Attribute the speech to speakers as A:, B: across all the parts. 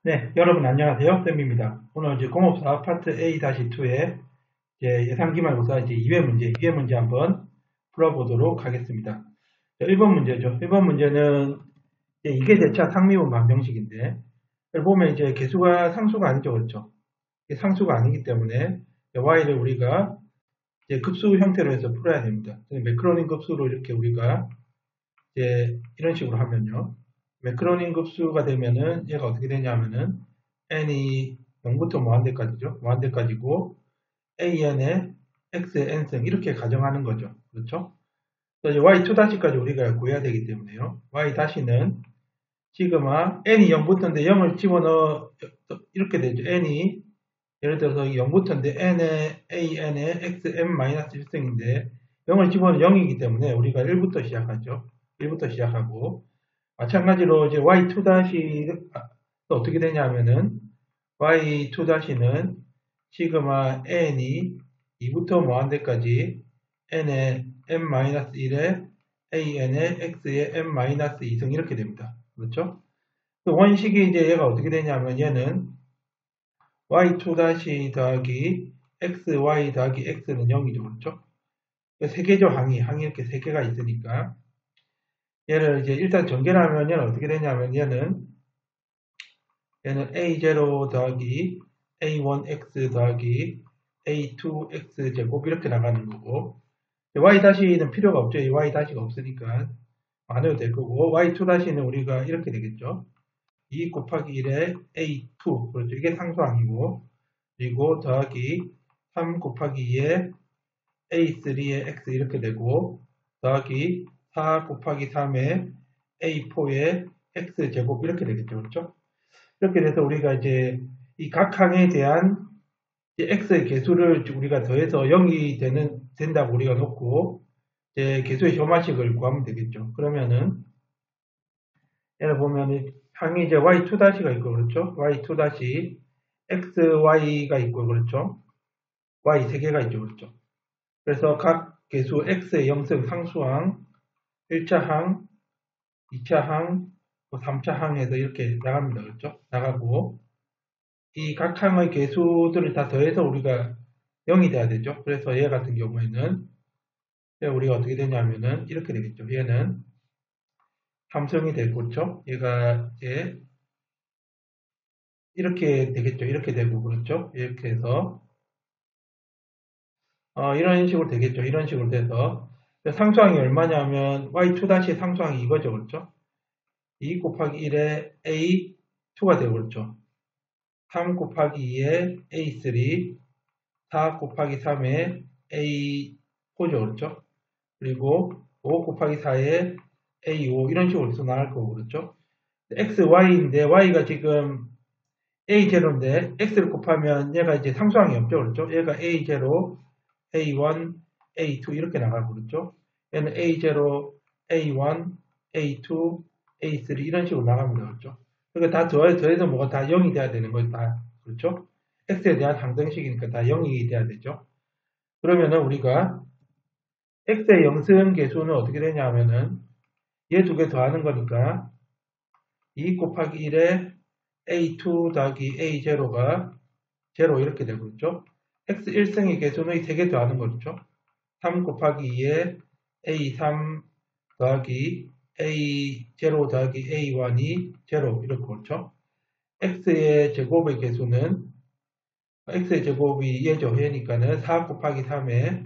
A: 네, 여러분 안녕하세요. 쌤입니다. 오늘 이제 공업사 파트 A-2의 예상기말고사 이제 2회 문제 한번 풀어보도록 하겠습니다. 자, 1번 문제죠. 1번 문제는 이제 이게 대차 상미분 방정식인데, 여기 보면 이제 개수가 상수가 아니죠. 그렇죠? 이게 상수가 아니기 때문에 y를 우리가 이제 급수 형태로 해서 풀어야 됩니다. 매크로닌 급수로 이렇게 우리가 이제 이런 식으로 하면요. 매크로닌 급수가 되면은 얘가 어떻게 되냐면은 n이 0부터 무한대까지죠. 무한대까지고 an에 x의 n승 이렇게 가정하는 거죠. 그렇죠? 그래서 이제 y2-까지 우리가 구해야 되기 때문에요. y-는 시그마 n이 0부터인데 0을 집어넣어 이렇게 되죠. n이 예를 들어서 0부터인데 n에 an에 xn-1승인데 0을 집어넣으면 0이기 때문에 우리가 1부터 시작하죠. 1부터 시작하고 마찬가지로 이제 y2- 어떻게 되냐면은 y2-는 시그마 n이 2부터 무한대까지 n의 n-1에 an의 x의 n-2승 이렇게 됩니다. 그렇죠? 그 원식이 이제 얘가 어떻게 되냐면 얘는 y2- 더하기 xy 더하기 x는 0이죠. 그렇죠? 세 개죠. 항이 이렇게 세 개가 있으니까 얘를 이제 일단 전개를 하면 얘는 어떻게 되냐면 얘는 a0 더하기 a1x 더하기 a2x 제곱 이렇게 나가는 거고 y-는 필요가 없죠. 이 y-가 없으니까 안 해도 될 거고 y2-는 우리가 이렇게 되겠죠. 2 곱하기 1에 a2 그렇죠. 이게 상수항이고 그리고 더하기 3 곱하기 2에 a3의 x 이렇게 되고 더하기 4 곱하기 3에 a4의 x 제곱 이렇게 되겠죠. 그렇죠? 이렇게 돼서 우리가 이제 이 각 항에 대한 x의 개수를 우리가 더해서 0이 된다고 우리가 놓고 이제 개수의 조마식을 구하면 되겠죠. 그러면은 예를 보면 항이 이제 y2-가 있고 그렇죠. y2- xy가 있고 그렇죠. y 세 개가 있죠. 그렇죠. 그래서 각 개수 x의 영승 상수항 1차 항, 2차 항, 3차 항에서 이렇게 나갑니다. 그렇죠? 나가고 이 각 항의 개수들을 다 더해서 우리가 0이 돼야 되죠. 그래서 얘 같은 경우에는 우리가 어떻게 되냐면은 이렇게 되겠죠. 얘는 삼성이 되고 그렇죠. 얘가 이제 이렇게 되겠죠. 이렇게 되고 그렇죠. 이렇게 해서 이런 식으로 되겠죠. 이런 식으로 돼서 상수항이 얼마냐면 y2- 상수항이 이거죠. 그렇죠. 2 곱하기 1에 a2가 되고 그렇죠. 3 곱하기 2에 a3, 4 곱하기 3에 a4죠. 그렇죠. 그리고 5 곱하기 4에 a5 이런 식으로 해서 나갈 거고 그렇죠. x, y인데 y가 지금 a0인데 x를 곱하면 얘가 이제 상수항이 없죠. 그렇죠. 얘가 a0, a1, a2 이렇게 나가고 그렇죠. 얘는 a0, a1, a2, a3 이런 식으로 나갑니다. 그렇죠. 그러니까 다 더해서 뭐가 다 0이 돼야 되는 거예요. 다. 그렇죠. x에 대한 항등식이니까 다 0이 돼야 되죠. 그러면은 우리가 x의 영승 개수는 어떻게 되냐 하면은 얘 두 개 더하는 거니까 2 곱하기 1에 a2 더하기 a0가 0 이렇게 되고 있죠. x 1승의 개수는 이 세 개 더하는 거죠. 3 곱하기 2에 a3 더하기 a0 더하기 a1이 0 이렇게 그렇죠. x의 제곱의 개수는 x의 제곱이 얘죠. 얘니까는 4 곱하기 3에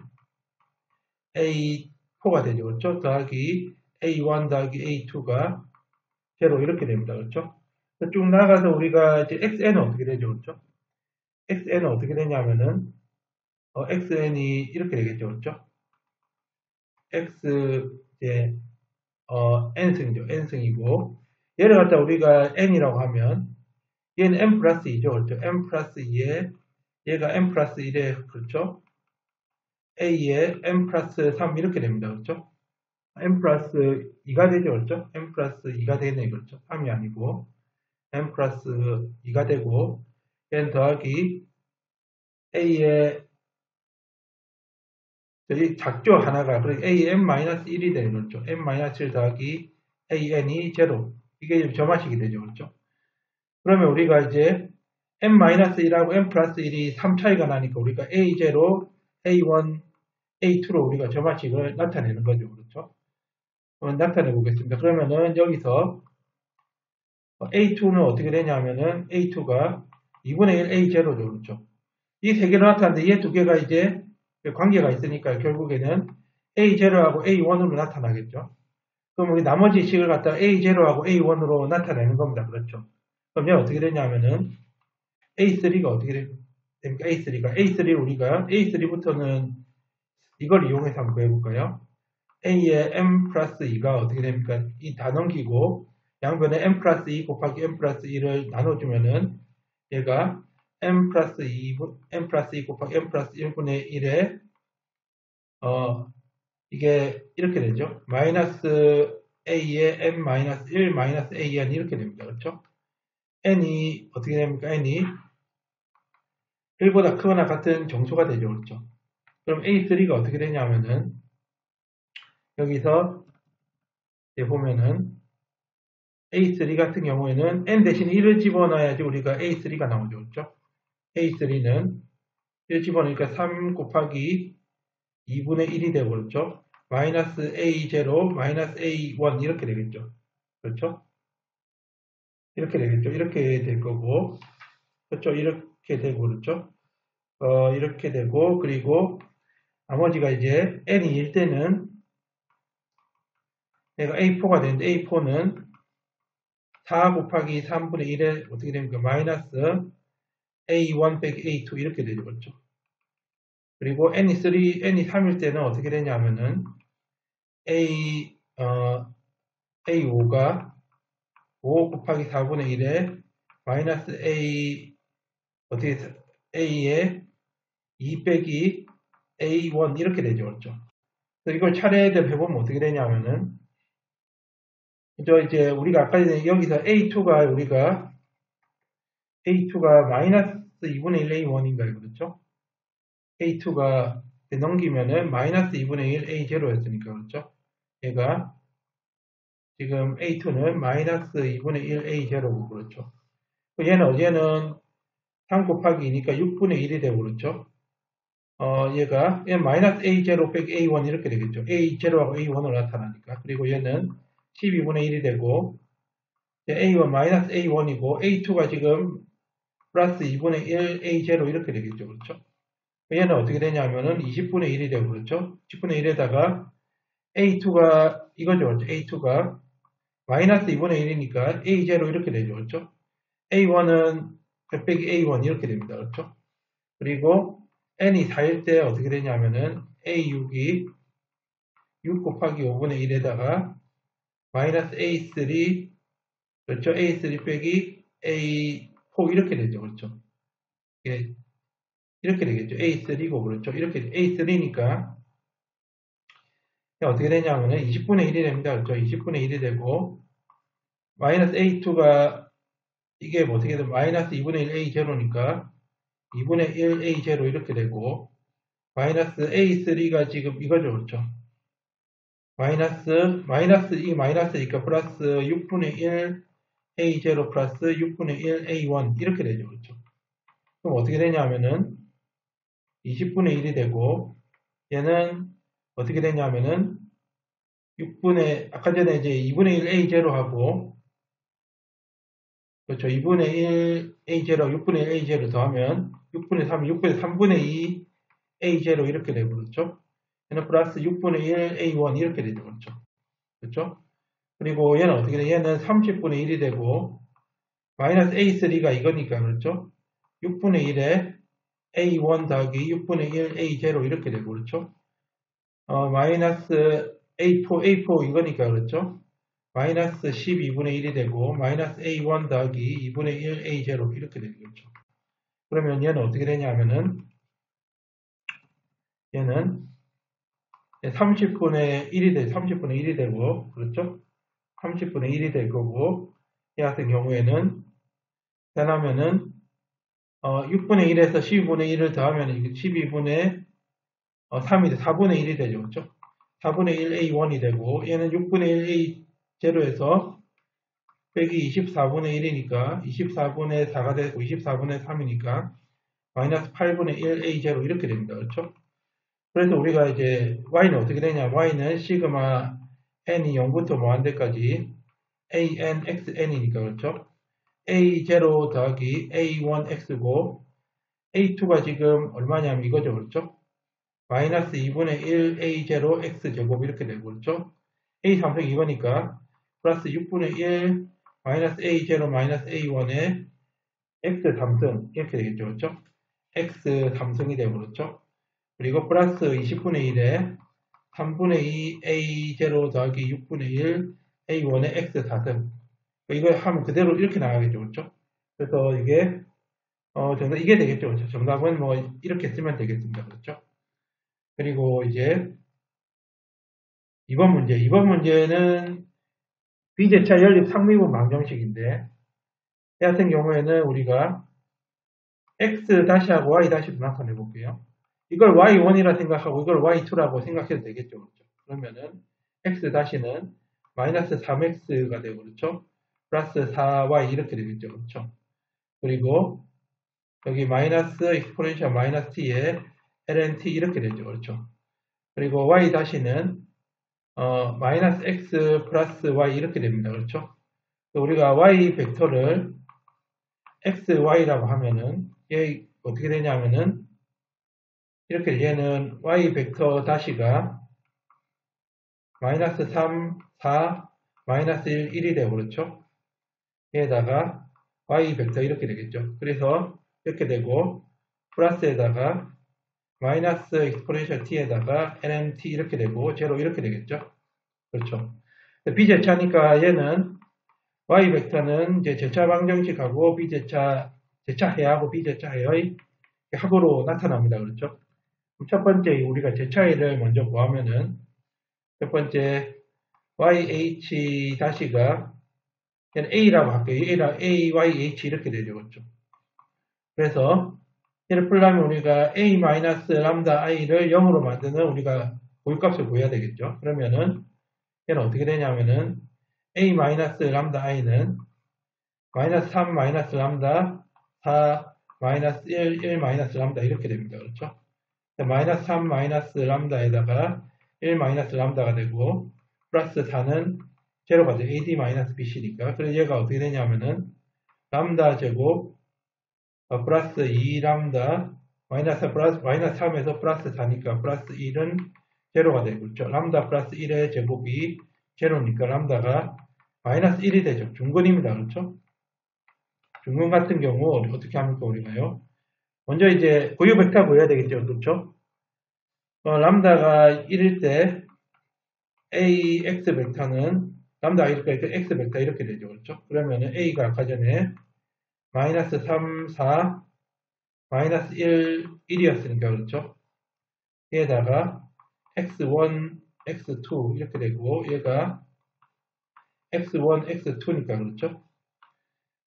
A: a4가 되죠. 그렇죠. 더하기 a1 더하기 a2가 0 이렇게 됩니다. 그렇죠. 쭉 나가서 우리가 이제 xn은 어떻게 되죠. 그렇죠. xn은 어떻게 되냐면은 xn이 이렇게 되겠죠. 그렇죠. x 이제 n승이죠. n승이고 얘를 갖다 우리가 n이라고 하면 얘는 n 플러스 2죠. 그렇죠. n 플러스 2에 얘가 n 플러스 1에 그렇죠. a에 n 플러스 3 이렇게 됩니다. 그렇죠. n 플러스 2가 되죠. 그렇죠. n 플러스 2가 되네. 그렇죠. 3이 아니고 n 플러스 2가 되고 n 더하기 a의 저기 작죠. 하나가. 그래서 an-1이 되는 거죠. n-1 더하기 an이 0. 이게 점화식이 되죠. 그렇죠. 그러면 우리가 이제 n-1하고 n 플러스 1이 3 차이가 나니까 우리가 a0, a1, a2로 우리가 점화식을 나타내는 거죠. 그렇죠? 한번 나타내 보겠습니다. 그러면은 여기서 a2는 어떻게 되냐면은 a2가 2분의 1 a0죠. 그렇죠? 이 세 개로 나타났는데 이 두 개가 이제 관계가 있으니까 결국에는 a0하고 a1으로 나타나겠죠. 그럼 우리 나머지 식을 갖다가 a0하고 a1으로 나타내는 겁니다. 그렇죠? 그럼 얘 어떻게 되냐면은 a3가 어떻게 됩니까? a3를 우리가 a3부터는 이걸 이용해서 한번 구해볼까요? a의 m 플러스 2가 어떻게 됩니까? 이 다 넘기고 양변에 m 플러스 2 곱하기 m 플러스 2를 나눠주면은 얘가 m 플러스 2 곱하기 m 플러스 1분의 1에 이게 이렇게 되죠. 마이너스 a의 m 마이너스 1 마이너스 an 이렇게 됩니다. 그렇죠? n이 어떻게 됩니까? n이 1보다 크거나 같은 정수가 되죠. 그렇죠? 그럼 A3가 어떻게 되냐면은 여기서 보면은 A3 같은 경우에는 n 대신 1을 집어넣어야지 우리가 A3가 나오죠. 그렇죠? A3는 1 집어넣으니까 3 곱하기 2분의 1이 되고 그렇죠? 마이너스 A0 마이너스 A1 이렇게 되겠죠. 그렇죠? 이렇게 되겠죠. 이렇게 될 거고 그렇죠? 이렇게 되고 그렇죠? 이렇게 되고 그리고 나머지가 이제 n이 1 때는 내가 A4가 되는데 A4는 4 곱하기 3분의 1에 어떻게 됩니까? 마이너스 A1 빼기 A2 이렇게 되죠. 그렇죠? 그리고 n이 3일 때는 어떻게 되냐면은 A5가 5 곱하기 4분의 1에 마이너스 A의 2 빼기 A1 이렇게 되죠. 그렇죠? 그래서 이걸 차례대로 해보면 어떻게 되냐면은 이제 우리가 아까 전에 여기서 A2가 마이너스 2분의 1 A1인가요? 그렇죠? A2가 넘기면은 마이너스 2분의 1 A0였으니까 그렇죠? 얘가 지금 A2는 마이너스 2분의 1 A0고 그렇죠? 얘는 3 곱하기 2니까 6분의 1이 되고 그렇죠? 얘가 마이너스 A0 빼기 A1 이렇게 되겠죠? A0하고 A1으로 나타나니까. 그리고 얘는 12분의 1이 되고 A1 마이너스 A1이고 A2가 지금 플러스 2분의 1 A0 이렇게 되겠죠. 그렇죠? 얘는 어떻게 되냐면은 20분의 1이 되고 그렇죠? 10분의 1에다가 A2가 이거죠. 그렇죠? A2가 마이너스 2분의 1이니까 A0 이렇게 되죠. 그렇죠? A1은 100 빼기 A1 이렇게 됩니다. 그렇죠? 그리고 n이 4일 때 어떻게 되냐면은 A6이 6 곱하기 5분의 1에다가 마이너스 A3 그렇죠? A3 빼기 A4 이렇게 되죠. 그렇죠? 예, 이렇게 되겠죠. A3고 그렇죠? 이렇게 A3니까 어떻게 되냐면은 20분의 1이 됩니다. 그렇죠? 20분의 1이 되고 마이너스 A2가 이게 뭐 어떻게 되면 마이너스 2분의 1 A0니까 2분의 1 A0 이렇게 되고 마이너스 A3가 지금 이거죠. 그렇죠? 이 마이너스니까 플러스 6분의 1 A0 플러스 6분의 1 A1 이렇게 되죠. 그렇죠? 그럼 어떻게 되냐면은 20분의 1이 되고 얘는 어떻게 되냐면은 아까 전에 이제 2분의 1 A0하고 그렇죠. 2분의 1 A0하고 6분의 1 A0를 더하면 6분의 3분의 2 A0 이렇게 되고 그렇죠. 얘는 플러스 6분의 1 A1 이렇게 되죠. 그렇죠. 그렇죠? 그리고 얘는 어떻게 돼? 얘는 30분의 1이 되고 마이너스 A3가 이거니까 그렇죠? 6분의 1에 A1 더하기 6분의 1 A0 이렇게 되고 그렇죠? 마이너스 A4 이거니까 그렇죠? 마이너스 12분의 1이 되고 마이너스 A1 더하기 2분의 1 A0 이렇게 되겠죠. 그러면 얘는 어떻게 되냐면은 얘는 30분의 1이 되고 그렇죠? 30분의 1이 될 거고 얘 같은 경우에는 변하면은 6분의 1에서 12분의 1을 더하면 12분의 3이 돼 4분의 1이 되죠. 그렇죠? 4분의 1 A1이 되고 얘는 6분의 1 A0에서 빼기 24분의 1이니까 24분의 4가 되고 24분의 3이니까 마이너스 8분의 1 A0 이렇게 됩니다. 그렇죠? 그래서 우리가 이제 y는 어떻게 되냐? y는 시그마 n이 0부터 무한대까지 an xn이니까 그렇죠? a0 더하기 a1x고 a2가 지금 얼마냐면 이거죠. 그렇죠? 마이너스 2분의 1 a0 x제곱 이렇게 되고 그렇죠? a3승 이거니까 플러스 6분의 1 마이너스 a0 마이너스 a1에 x3승 이렇게 되겠죠. 그렇죠? x3승이 되고 그렇죠? 그리고 플러스 20분의 1에 3분의 2 a0 더하기 6분의 1 a1의 x4승 이거 하면 그대로 이렇게 나가겠죠. 그렇죠? 그래서 이게 정답 이게 되겠죠. 그렇죠? 정답은 뭐 이렇게 쓰면 되겠습니다. 그렇죠? 그리고 이제 2번 문제. 2번 문제는 비제차 연립 상미분 방정식인데 이 같은 경우에는 우리가 x-하고 y-로 나타내 볼게요. 이걸 y1이라 생각하고 이걸 y2라고 생각해도 되겠죠. 그렇죠? 그러면은 x-는 마이너스 3x가 되고 그렇죠? 플러스 4y 이렇게 되겠죠. 그렇죠? 그리고 여기 마이너스 익스포넨셜 마이너스 t에 ln t 이렇게 되죠. 그렇죠? 그리고 y-는 마이너스 x 플러스 y 이렇게 됩니다. 그렇죠? 우리가 y 벡터를 x, y라고 하면은 얘 어떻게 되냐면은 이렇게 얘는 y 벡터 다시가 마이너스 3, 4, 마이너스 1, 1이 되고 그렇죠? 얘에다가 y 벡터 이렇게 되겠죠. 그래서 이렇게 되고 플러스에다가 마이너스 익스포넨셜 t에다가 nmt 이렇게 되고 제로 이렇게 되겠죠. 그렇죠. 비제차니까 얘는 y 벡터는 이제 제차 방정식하고 제차해하고 비제차해의 합으로 나타납니다. 그렇죠? 첫 번째 우리가 제차해를 먼저 구하면은 첫 번째 yh 다시가 얘는 a라고 할게요. ayh 이렇게 되죠. 그렇죠? 그래서 얘를 풀려면 우리가 a 마이너스 람다 i를 0으로 만드는 우리가 고유값을 구해야 되겠죠. 그러면은 얘는 어떻게 되냐면은 a 마이너스 람다 i는 마이너스 3 마이너스 람다 4 마이너스 1 마이너스 람다 이렇게 됩니다. 그렇죠? 마이너스 3 마이너스 람다에다가 1 마이너스 람다가 되고 플러스 4는 제로가 돼요. AD 마이너스 BC니까. 그래서 얘가 어떻게 되냐면은 람다 제곱 플러스 2 람다 마이너스 3에서 플러스 4니까 플러스 1은 제로가 되고 그렇죠? 람다 플러스 1의 제곱이 제로니까 람다가 마이너스 1이 되죠. 중근입니다. 그렇죠? 중근 같은 경우 어떻게 합니까 우리가요? 먼저 이제 고유 벡터 구해야 되겠죠. 그렇죠? 람다가 1일 때 ax 벡터는 람다 이렇게 x 벡터 이렇게 되죠. 그렇죠? 그러면은 a가 아까 전에 마이너스 3, 4, 마이너스 1, 1이었으니까 그렇죠? 얘에다가 x1, x2 이렇게 되고 얘가 x1, x2니까 그렇죠?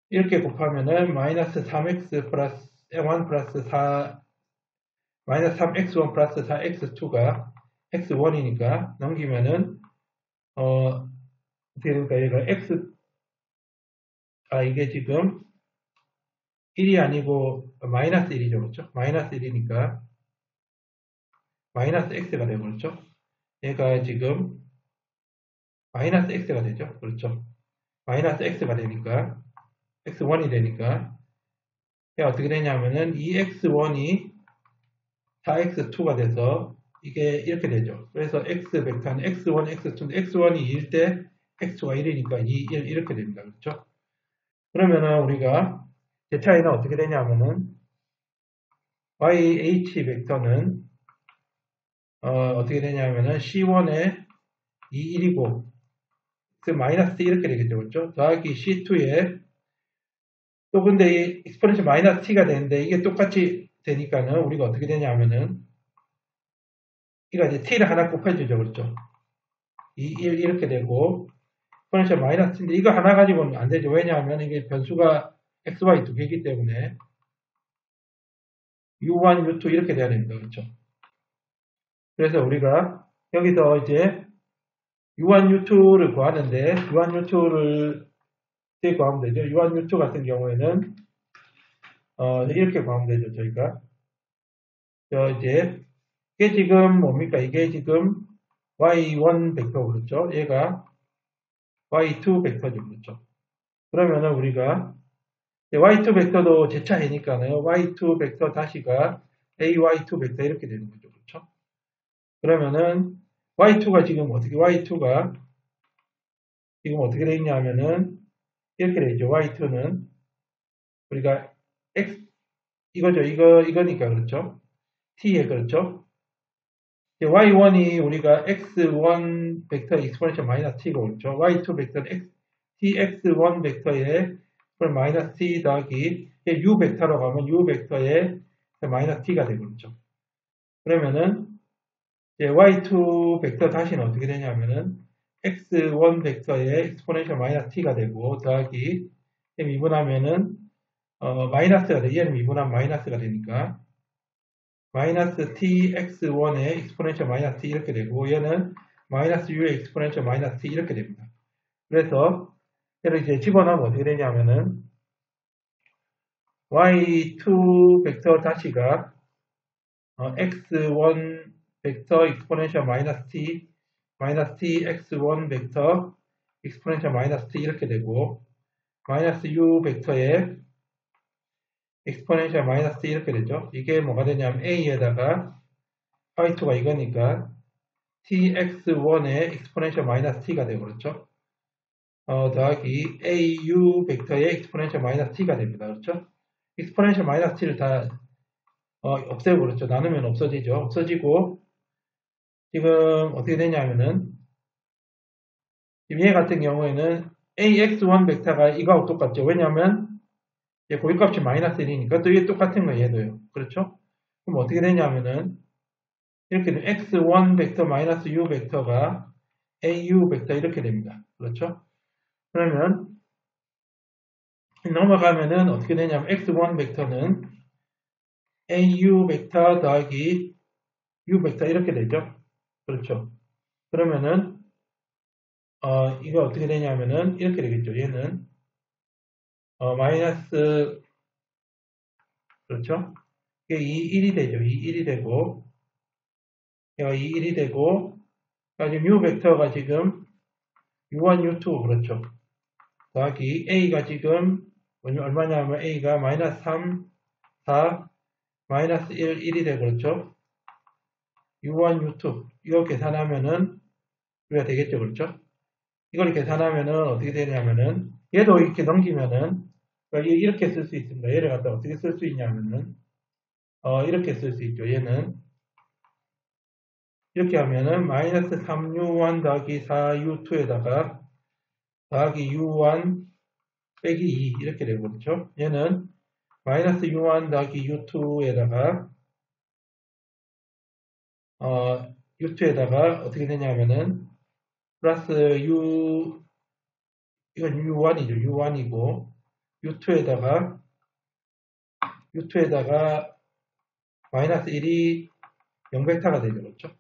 A: 이렇게 곱하면은 마이너스 3x 플러스 1 플러스 4 마이너스 3x1 플러스 4x2가 x1이니까 넘기면은 어떻게 됩니까? 얘가 이게 지금 1이 아니고 마이너스 1이죠. 그렇죠? 마이너스 1이니까 마이너스 x가 되고 그렇죠? 얘가 지금 마이너스 x가 되죠. 그렇죠? 마이너스 x가 되니까 x1이 되니까 얘가 어떻게 되냐면은 이 x1이 4x2가 돼서 이게 이렇게 되죠. 그래서 x 벡터는 x1, x2인데 x1이 2일 때 x2가 1이니까 2, 1 이렇게 됩니다. 그렇죠? 그러면은 우리가 제 차이는 어떻게 되냐면은 yh 벡터는 어떻게 되냐면은 c1에 2, 1이고 그 마이너스 이렇게 되겠죠. 그렇죠? 더하기 c2에 또 근데 이 익스포넨셜 마이너스 t가 되는데 이게 똑같이 되니까는 우리가 어떻게 되냐면은 이거 이제 t를 하나 곱해주죠. 그렇죠? 2, 1 이렇게 되고 익스포넨셜 마이너스 t인데 이거 하나 가지고는 안 되죠. 왜냐하면 이게 변수가 x, y 두 개이기 때문에 u1, u2 이렇게 돼야 됩니다. 그렇죠? 그래서 우리가 여기서 이제 u1, u2를 구하는데 u1, u2를 어떻게 구하면 되죠? U1, U2 같은 경우에는 이렇게 구하면 되죠. 저희가 이제 이게 지금 뭡니까? 이게 지금 Y1 벡터 그렇죠? 얘가 Y2 벡터죠. 그렇죠? 그러면은 우리가 Y2 벡터도 제차이니까요. Y2 벡터 다시가 AY2 벡터 이렇게 되는 거죠. 그렇죠? 그러면은 Y2가 지금 Y2가 지금 어떻게 되어 있냐면은 이렇게 되어 있죠. Y2는 우리가 X 이거죠. 이거니까 그렇죠. T에 그렇죠. Y1이 우리가 X1 벡터 익스포넨셜 마이너스 T가 그렇죠. Y2 벡터는 TX1 벡터에 마이너스 T 더하기 U 벡터로 가면 U 벡터에 마이너스 T가 되고 그렇죠. 그러면은 Y2 벡터 다시는 어떻게 되냐면은 X1 벡터에 익스포넨셜 마이너스 T가 되고 더하기 미분하면은 마이너스가 돼. 얘는 미분하면 마이너스가 되니까 마이너스 tx1의 익스포넨셜 마이너스 t 이렇게 되고 얘는 마이너스 u의 익스포넨셜 마이너스 t 이렇게 됩니다. 그래서 얘를 이제 집어넣으면 어떻게 되냐면은 y2 벡터 다시가 x1 벡터 익스포넨셜 마이너스 t x1 벡터 익스포넨셜 마이너스 t 이렇게 되고 마이너스 u 벡터의 익스포넨셜 마이너스 t 이렇게 되죠. 이게 뭐가 되냐면 a에다가 y2가 이거니까 tx1의 익스포넨셜 마이너스 t가 되고 그렇죠. 더하기 au 벡터의 익스포넨셜 마이너스 t가 됩니다. 그렇죠. 익스포넨셜 마이너스 t를 다 없애고 그렇죠. 나누면 없어지죠. 없어지고 지금 어떻게 되냐면은 지금 얘 같은 경우에는 ax1 벡터가 이거하고 똑같죠. 왜냐하면 고유값이 마이너스 1이니까 또 이게 똑같은 거예요. 얘도요. 그렇죠. 그럼 어떻게 되냐면은 이렇게 되면 x1 벡터 마이너스 u 벡터가 au 벡터 이렇게 됩니다. 그렇죠. 그러면 넘어가면은 어떻게 되냐면 x1 벡터는 au 벡터 더하기 u 벡터 이렇게 되죠. 그렇죠. 그러면은 이거 어떻게 되냐면은 이렇게 되겠죠. 얘는 마이너스 그렇죠. 이게 2, 1이 되죠. 2, 1이 되고 얘가 2, 1이 되고 지금 u 벡터가 지금 u1, u2 그렇죠. 더하기 a가 지금 얼마냐면 a가 마이너스 3, 4, 마이너스 1, 1이 되고 그렇죠. u1, u2 이거 계산하면은 우리가 되겠죠. 그렇죠. 이걸 계산하면은 어떻게 되냐면은 얘도 이렇게 넘기면은 이렇게 쓸 수 있습니다. 얘를 갖다 어떻게 쓸 수 있냐면은 이렇게 쓸 수 있죠. 얘는 이렇게 하면은 마이너스 3u1 더하기 4u2에다가 더하기 u1 빼기 2 이렇게 되고 그렇죠. 얘는 마이너스 u1 더하기 u2에다가 u2에다가 어떻게 되냐면은 플러스 이건 u1이죠. u1이고 u2에다가 마이너스 1이 0벡터가 되죠. 그렇죠.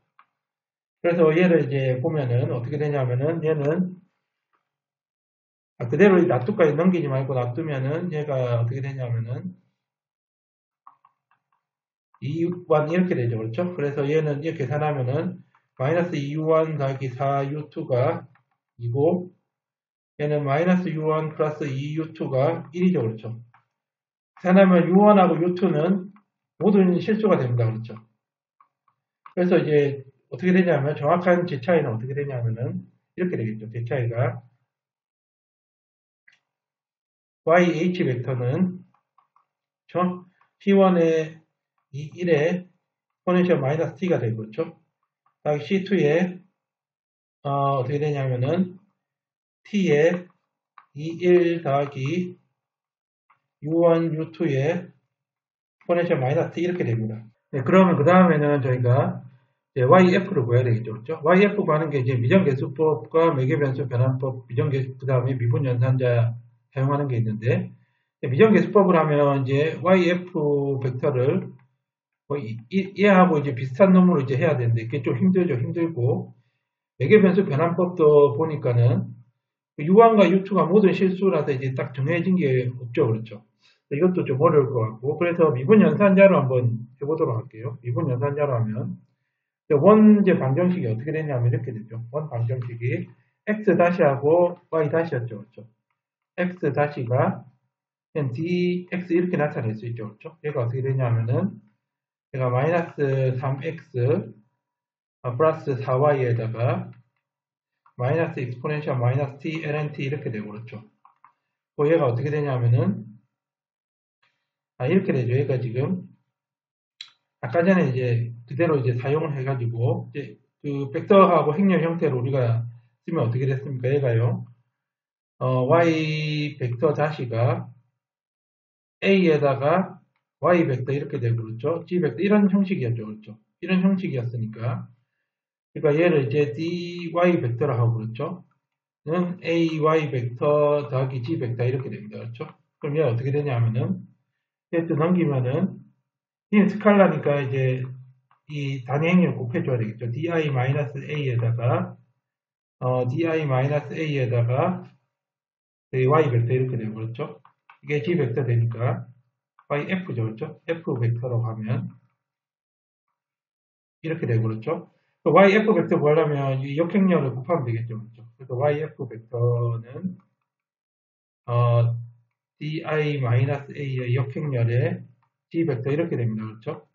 A: 그래서 얘를 이제 보면은 어떻게 되냐면은 얘는 그대로 놔두까지 넘기지 말고 놔두면은 얘가 어떻게 되냐면은 2u1 이렇게 되죠. 그렇죠. 그래서 얘는 이렇게 계산하면은 마이너스 2u1 더하기 4u2가 2고 얘는 마이너스 u1 플러스 2u2가 1이죠. 그렇죠. 계산하면 u1하고 u2는 모든 실수가 됩니다. 그렇죠. 그래서 이제 어떻게 되냐면 정확한 제 차이는 어떻게 되냐면은 이렇게 되겠죠. 제 차이가 YH 벡터는 그렇죠? C1에 1에 포텐셜 마이너스 T가 되고 그렇죠? 다시 C2에 어떻게 되냐면은 T에 1 더하기 U1, U2에 포텐셜 마이너스 T 이렇게 됩니다. 네, 그러면 그 다음에는 저희가 YF를 구해야 되겠죠. 그렇죠? YF 구하는 게 이제 미정계수법과 매개변수 변환법, 그 다음에 미분연산자 사용하는 게 있는데, 미정계수법을 하면 이제 YF 벡터를 얘하고 이제 비슷한 놈으로 이제 해야 되는데, 이게 좀 힘들죠. 힘들고, 매개변수 변환법도 보니까는 U1과 U2가 모든 실수라서 이제 딱 정해진 게 없죠. 그렇죠. 이것도 좀 어려울 것 같고, 그래서 미분 연산자로 한번 해보도록 할게요. 미분 연산자로 하면, 원제 방정식이 어떻게 되냐면 이렇게 되죠. 원 방정식이 x 다시하고 y 다시였죠. 그렇죠. x 다시가 그냥 dx 이렇게 나타낼 수 있죠. 그렇죠. 얘가 어떻게 되냐면은, 얘가 마이너스 3x 플러스 4y에다가 마이너스 익스포넨셜 마이너스 t ln t 이렇게 되고 그렇죠. 얘가 어떻게 되냐면은 이렇게 되죠. 얘가 지금 아까 전에 이제 그대로 이제 사용을 해가지고 이제 그 벡터하고 행렬 형태로 우리가 쓰면 어떻게 됐습니까? 얘가요. y 벡터 다시가 a에다가 y 벡터 이렇게 되고 그렇죠. g 벡터 이런 형식이었죠. 그렇죠. 이런 형식이었으니까 그러니까 얘를 이제 dy 벡터라 하고 그렇죠. 는 ay 벡터 더하기 g 벡터 이렇게 됩니다. 그렇죠? 그럼 얘 어떻게 되냐면은 얘 또 넘기면은 얘는 스칼라니까 이제 이 단위 행렬 곱해줘야 되겠죠. di-a에다가 di-a에다가 y 벡터 이렇게 되고 그렇죠? 이게 g 벡터 되니까 yf죠. 그렇죠? f 벡터라고 하면 이렇게 되고 그렇죠? yf 벡터 구하려면 이 역행렬을 곱하면 되겠죠. 그렇죠? 그래서 yf 벡터는 di-a의 역행렬에 g 벡터 이렇게 됩니다. 그렇죠?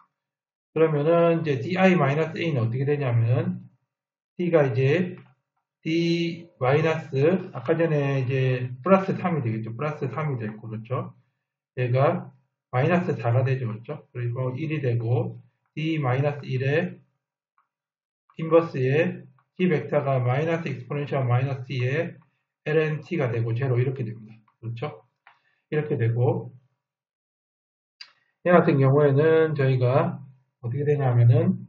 A: 그러면은 이제 di-a는 어떻게 되냐면 d가 이제 d 마이너스 아까 전에 이제 플러스 3이 되겠죠. 플러스 3이 됐고 그렇죠. 얘가 마이너스 4가 되죠. 그렇죠. 그리고 1이 되고 d 마이너스 1에 인버스에 g 벡터가 마이너스 익스포넨셜 마이너스 t에 ln t가 되고 제로 이렇게 됩니다. 그렇죠. 이렇게 되고 얘 같은 경우에는 저희가 어떻게 되냐면은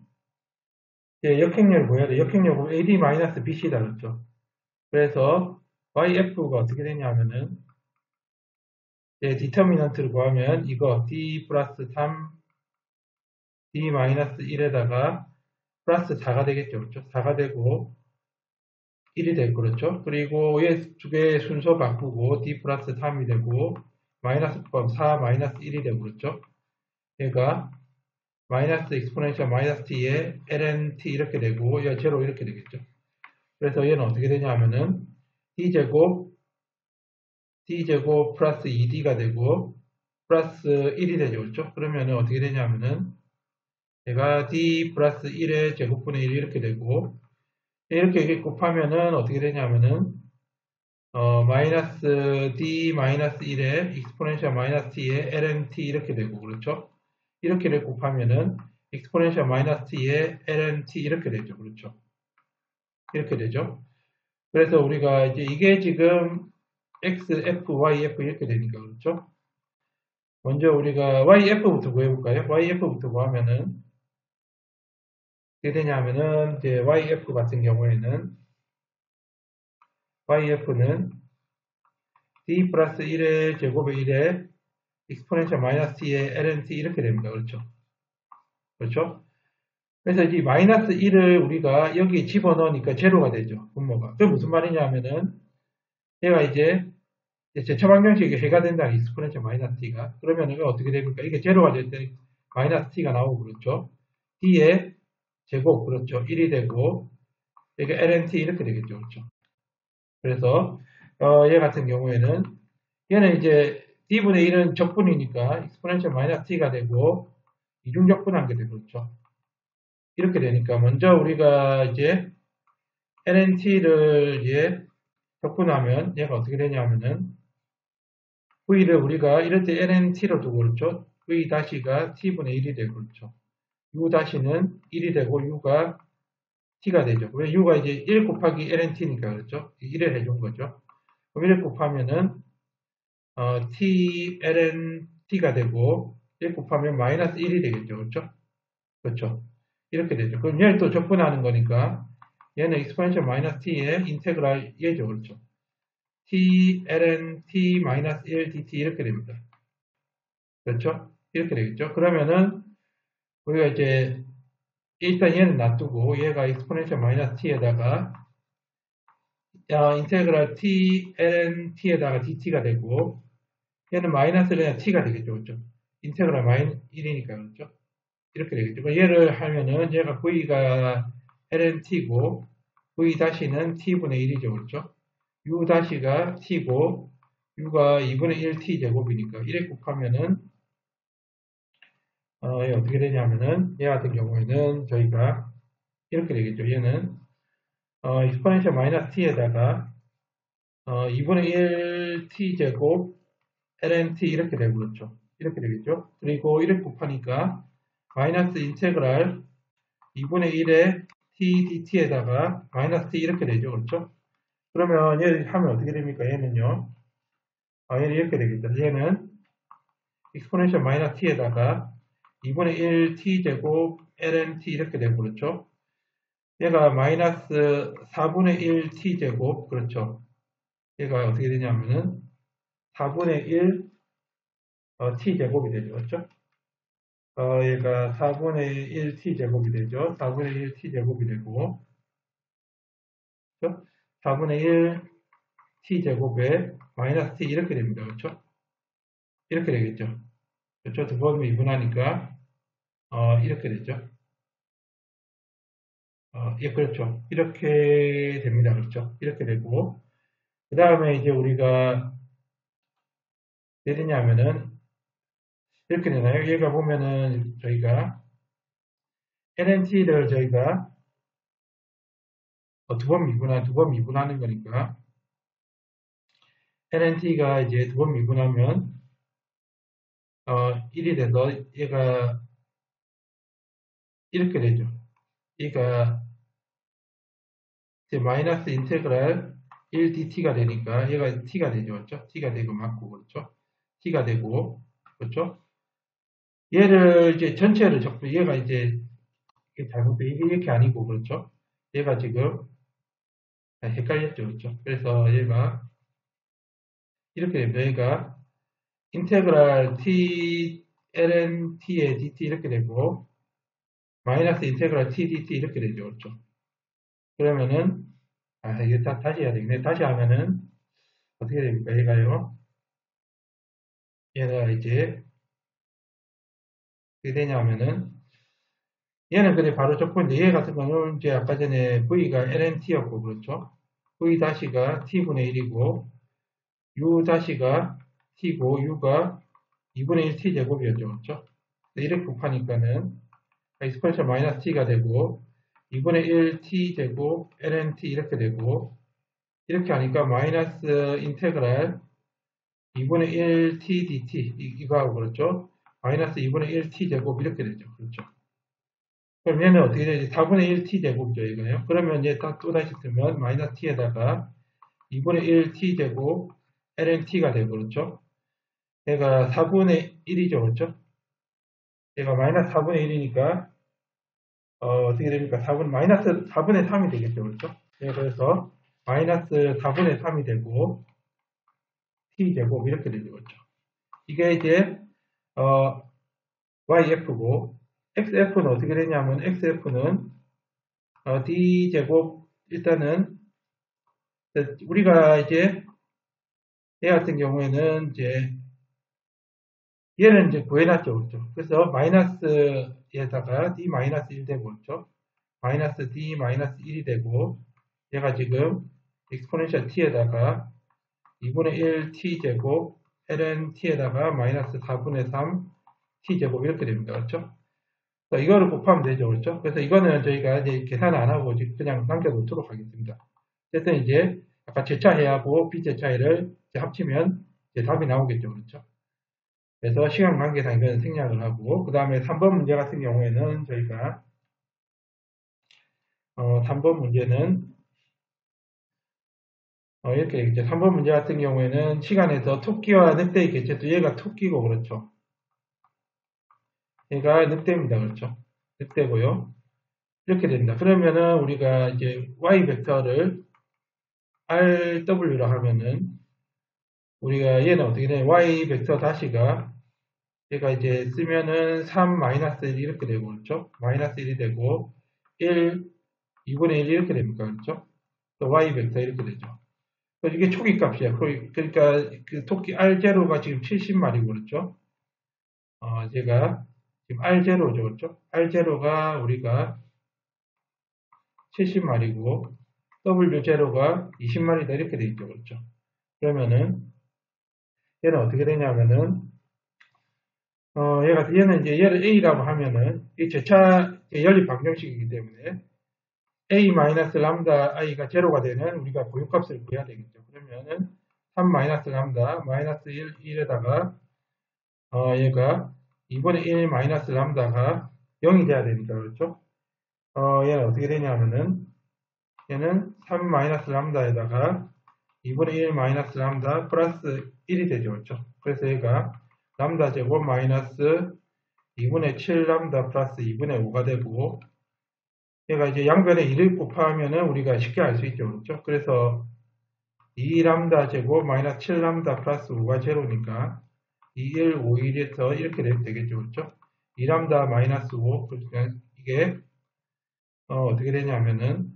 A: 역행렬 구해야 돼. 역행렬 AD-BC다 그랬죠. 그래서 YF가 어떻게 되냐면은 디터미넌트를 구하면 이거 D 플러스 3 D 마이너스 1에다가 플러스 4가 되겠죠. 그렇죠? 4가 되고 1이 되고 그렇죠. 그리고 얘 두 개 순서 바꾸고 D 플러스 3이 되고 마이너스 포함 4 마이너스 1이 되고 그렇죠. 얘가 마이너스 익스포넨셜 마이너스 t에 ln t 이렇게 되고 얘 제로 이렇게 되겠죠. 그래서 얘는 어떻게 되냐면은 d제곱 플러스 2d가 되고 플러스 1이 되죠. 그렇죠? 그러면은 어떻게 되냐면은 얘가 d 플러스 1의 제곱분의 1 이렇게 되고 이렇게 곱하면은 어떻게 되냐면은 마이너스 d 마이너스 1의 익스포넨셜 마이너스 t에 ln t 이렇게 되고 그렇죠? 이렇게를 곱하면은 익스포넨셜 마이너스 t에 ln t 이렇게 되죠. 그렇죠? 이렇게 되죠. 그래서 우리가 이제 이게 지금 x, f, y, f 이렇게 되니까 그렇죠? 먼저 우리가 yf부터 구해볼까요? yf부터 구하면은 어떻게 되냐면은 이제 yf 같은 경우에는 yf는 d 플러스 1의 제곱의 1에 익스포넨셜 마이너스 t의 ln t 이렇게 됩니다. 그렇죠? 그렇죠? 그래서 이 마이너스 1을 우리가 여기에 집어넣으니까 제로가 되죠. 분모가. 그게 무슨 말이냐면은 얘가 이제 제처 방정식이 해가 된다. 익스포넨셜 마이너스 t가. 그러면 이거 어떻게 됩니까? 이게 제로가 될 때 마이너스 t가 나오고 그렇죠. d의 제곱 그렇죠. 1이 되고 이게 ln t 이렇게 되겠죠. 그렇죠. 그래서 얘 같은 경우에는 얘는 이제 d분의 1은 적분이니까 익스포넨셜 마이너스 t가 되고 이중적분한 게 되고 그렇죠. 이렇게 되니까 먼저 우리가 이제 ln-t를 이제 적분하면 얘가 어떻게 되냐면은 v를 우리가 이럴 때 ln-t로 두고 그렇죠. v 다시가 t분의 1이 되고 그렇죠. u 다시는 1이 되고 u가 t가 되죠. 왜 u가 이제 1 곱하기 ln-t니까 그렇죠. 1을 해준 거죠. 그럼 1을 곱하면은 t ln-t가 되고 1 곱하면 마이너스 1이 되겠죠. 그렇죠. 그렇죠. 이렇게 되죠. 그럼 얘를 또 적분하는 거니까 얘는 exponential 마이너스 t의 인테그랄 얘죠. 그렇죠. t ln t 마이너스 1 dt 이렇게 됩니다. 그렇죠? 이렇게 되겠죠. 그러면은 우리가 이제 일단 얘는 놔두고 얘가 exponential 마이너스 t에다가 인테그랄 t ln t에다가 dt가 되고 얘는 마이너스 그냥 t가 되겠죠. 그렇죠? 인테그랄 마이너스 1이니까 그렇죠? 이렇게 되겠죠. 얘를 하면은 얘가 v가 ln t고 v 다시는 t분의 1이죠. 그렇죠? u 다시가 t고 u가 2분의 1 t 제곱이니까 1에 곱하면은 얘 어떻게 되냐면은 얘 같은 경우에는 저희가 이렇게 되겠죠. 얘는 exponential 마이너스 t에다가 2분의 1 t 제곱 ln t 이렇게 되고 그렇죠. 이렇게 되겠죠. 그리고 1에 곱하니까 마이너스 인테그랄 2분의 1의 t dt에다가 마이너스 t 이렇게 되죠. 그렇죠. 그러면 얘를 하면 어떻게 됩니까? 얘는요. 얘는 이렇게 되겠죠. 얘는 exponential 마이너스 t에다가 2분의 1 t 제곱 ln t 이렇게 되고 그렇죠. 얘가 마이너스 4분의 1 t 제곱 그렇죠. 얘가 어떻게 되냐면은 4분의 1 t 제곱이 되죠. 그렇죠? 얘가 4분의 1 t 제곱이 되죠. 4분의 1 t 제곱이 되고 그렇죠? 4분의 1 t 제곱에 마이너스 t 이렇게 됩니다. 그렇죠? 이렇게 되겠죠. 그렇죠? 두 번 미분하니까 이렇게 되죠. 예, 그렇죠. 이렇게 됩니다. 그렇죠? 이렇게 되고 그 다음에 이제 우리가 내리냐면은 이렇게 되나요? 얘가 보면은 저희가 LNT를 저희가 두 번 미분하는 거니까 LNT가 이제 두 번 미분하면 1이 돼서 얘가 이렇게 되죠. 얘가 이제 마이너스 인테그랄 1dt가 되니까 얘가 t가 되죠. 그렇죠? t가 되고 맞고 그렇죠? t가 되고 그렇죠? 얘를 이제 전체를 적고 얘가 이제 잘못돼 이게 이렇게 아니고 그렇죠? 얘가 지금 헷갈렸죠. 그렇죠? 그래서 얘가 이렇게 됩니다. 얘가 인테그랄 t ln t의 dt 이렇게 되고 마이너스 인테그랄 t dt 이렇게 되죠. 그렇죠? 그러면은 이게 다시 해야 되겠네. 다시 하면은 어떻게 됩니까? 얘가요. 얘가 이제 어떻게 되냐면은 얘는 그래 바로 적분인데 얘 같은 경우는 이제 아까 전에 v가 lnt였고 그렇죠? v 다시가 t분의 1이고 u 다시가 t고 u가 2분의 1 t 제곱이었죠. 그렇죠? 이렇게 곱하니까는 exponential 마이너스 t가 되고 2분의 1 t 제곱 lnt 이렇게 되고 이렇게 하니까 마이너스 인테그랄 2분의 1 t dt 이거하고 그렇죠? 마이너스 2분의 1 t 제곱 이렇게 되죠. 그렇죠? 그럼 얘는 어떻게 되지? 4분의 1 t 제곱이죠. 이거요. 그러면 얘 또다시 쓰면 마이너스 t에다가 2분의 1 t 제곱 lnt가 되고 그렇죠? 얘가 4분의 1이죠. 그렇죠? 얘가 마이너스 4분의 1이니까 어떻게 됩니까? 마이너스 4분의 3이 되겠죠. 그렇죠? 네, 그래서 마이너스 4분의 3이 되고 t제곱 이렇게 되죠. 그렇죠? 이게 이제 yf고 xf는 어떻게 되냐면 xf는 d제곱 일단은 우리가 이제 얘 같은 경우에는 이제 얘는 이제 구해놨죠. 그렇죠? 그래서 마이너스에다가 d 마이너스 1 되고 그렇죠? 마이너스 d 마이너스 1이 되고 얘가 지금 exponential t에다가 2분의 1 t제곱 ln t에다가 마이너스 4분의 3 t제곱 이렇게 됩니다. 그렇죠? 이거를 곱하면 되죠. 그렇죠? 그래서 이거는 저희가 이제 계산 안 하고 그냥 남겨놓도록 하겠습니다. 어쨌든 이제 아까 제차해하고 비제차해를 합치면 이제 답이 나오겠죠. 그렇죠? 그래서 시간 관계상 이건 생략을 하고 그 다음에 3번 문제 같은 경우에는 저희가 3번 문제는 이렇게 이제 3번 문제 같은 경우에는 시간에서 토끼와 늑대의 개체도 얘가 토끼고 그렇죠. 얘가 늑대입니다. 그렇죠. 늑대고요. 이렇게 됩니다. 그러면은 우리가 이제 y 벡터를 rw라 하면은 우리가 얘는 어떻게 되냐 y 벡터 다시가 얘가 이제 쓰면은 3 마이너스 1 이렇게 되고 그렇죠. 마이너스 1이 되고 1 2분의 1 이렇게 됩니까? 그렇죠. 또 y 벡터 이렇게 되죠. 이게 초기 값이야. 그러니까 그 토끼 R0가 지금 70마리고 그렇죠. 제가 지금 R0죠. 그렇죠. R0가 우리가 70마리고 W0가 20마리다 이렇게 돼 있죠. 그렇죠. 그러면은 얘는 어떻게 되냐면은 얘는 이제 얘를 A라고 하면은 이 제차 연립 방정식이기 때문에 A 마이너스 람다 I가 제로가 되는 우리가 고유값을 구해야 되겠죠. 그러면은 3 마이너스 람다 마이너스 1에다가 얘가 2분의 1 마이너스 람다가 0이 돼야 되니까 그렇죠. 얘는 어떻게 되냐면은 얘는 3 마이너스 람다에다가 2분의 1 마이너스 람다 플러스 1이 되죠. 그렇죠. 그래서 얘가 람다 제곱 마이너스 2분의 7 람다 플러스 2분의 5가 되고 얘가 이제 양변에 1을 곱하면은 우리가 쉽게 알 수 있죠. 그렇죠. 그래서 2람다 제곱 마이너스 7람다 플러스 5가 제로니까 2, 1, 5, 1에서 이렇게 되겠죠. 그렇죠. 2람다 마이너스 5 그러니까 이게 어떻게 되냐면은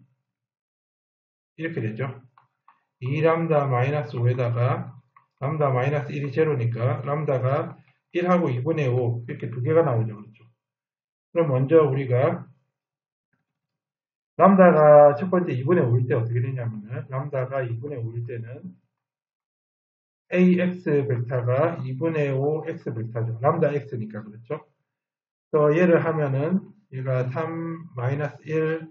A: 이렇게 되죠. 2람다 마이너스 5에다가 람다 마이너스 1이 제로니까 람다가 1하고 2분의 5 이렇게 두 개가 나오죠. 그렇죠. 그럼 먼저 우리가 람다가 첫 번째 2분의 5일 때 어떻게 되냐면은 람다가 2분의 5일 때는 AX 벡터가 2분의 5 X 벡터죠. 람다 X니까 그렇죠. 또 얘를 하면은 얘가 3 마이너스 1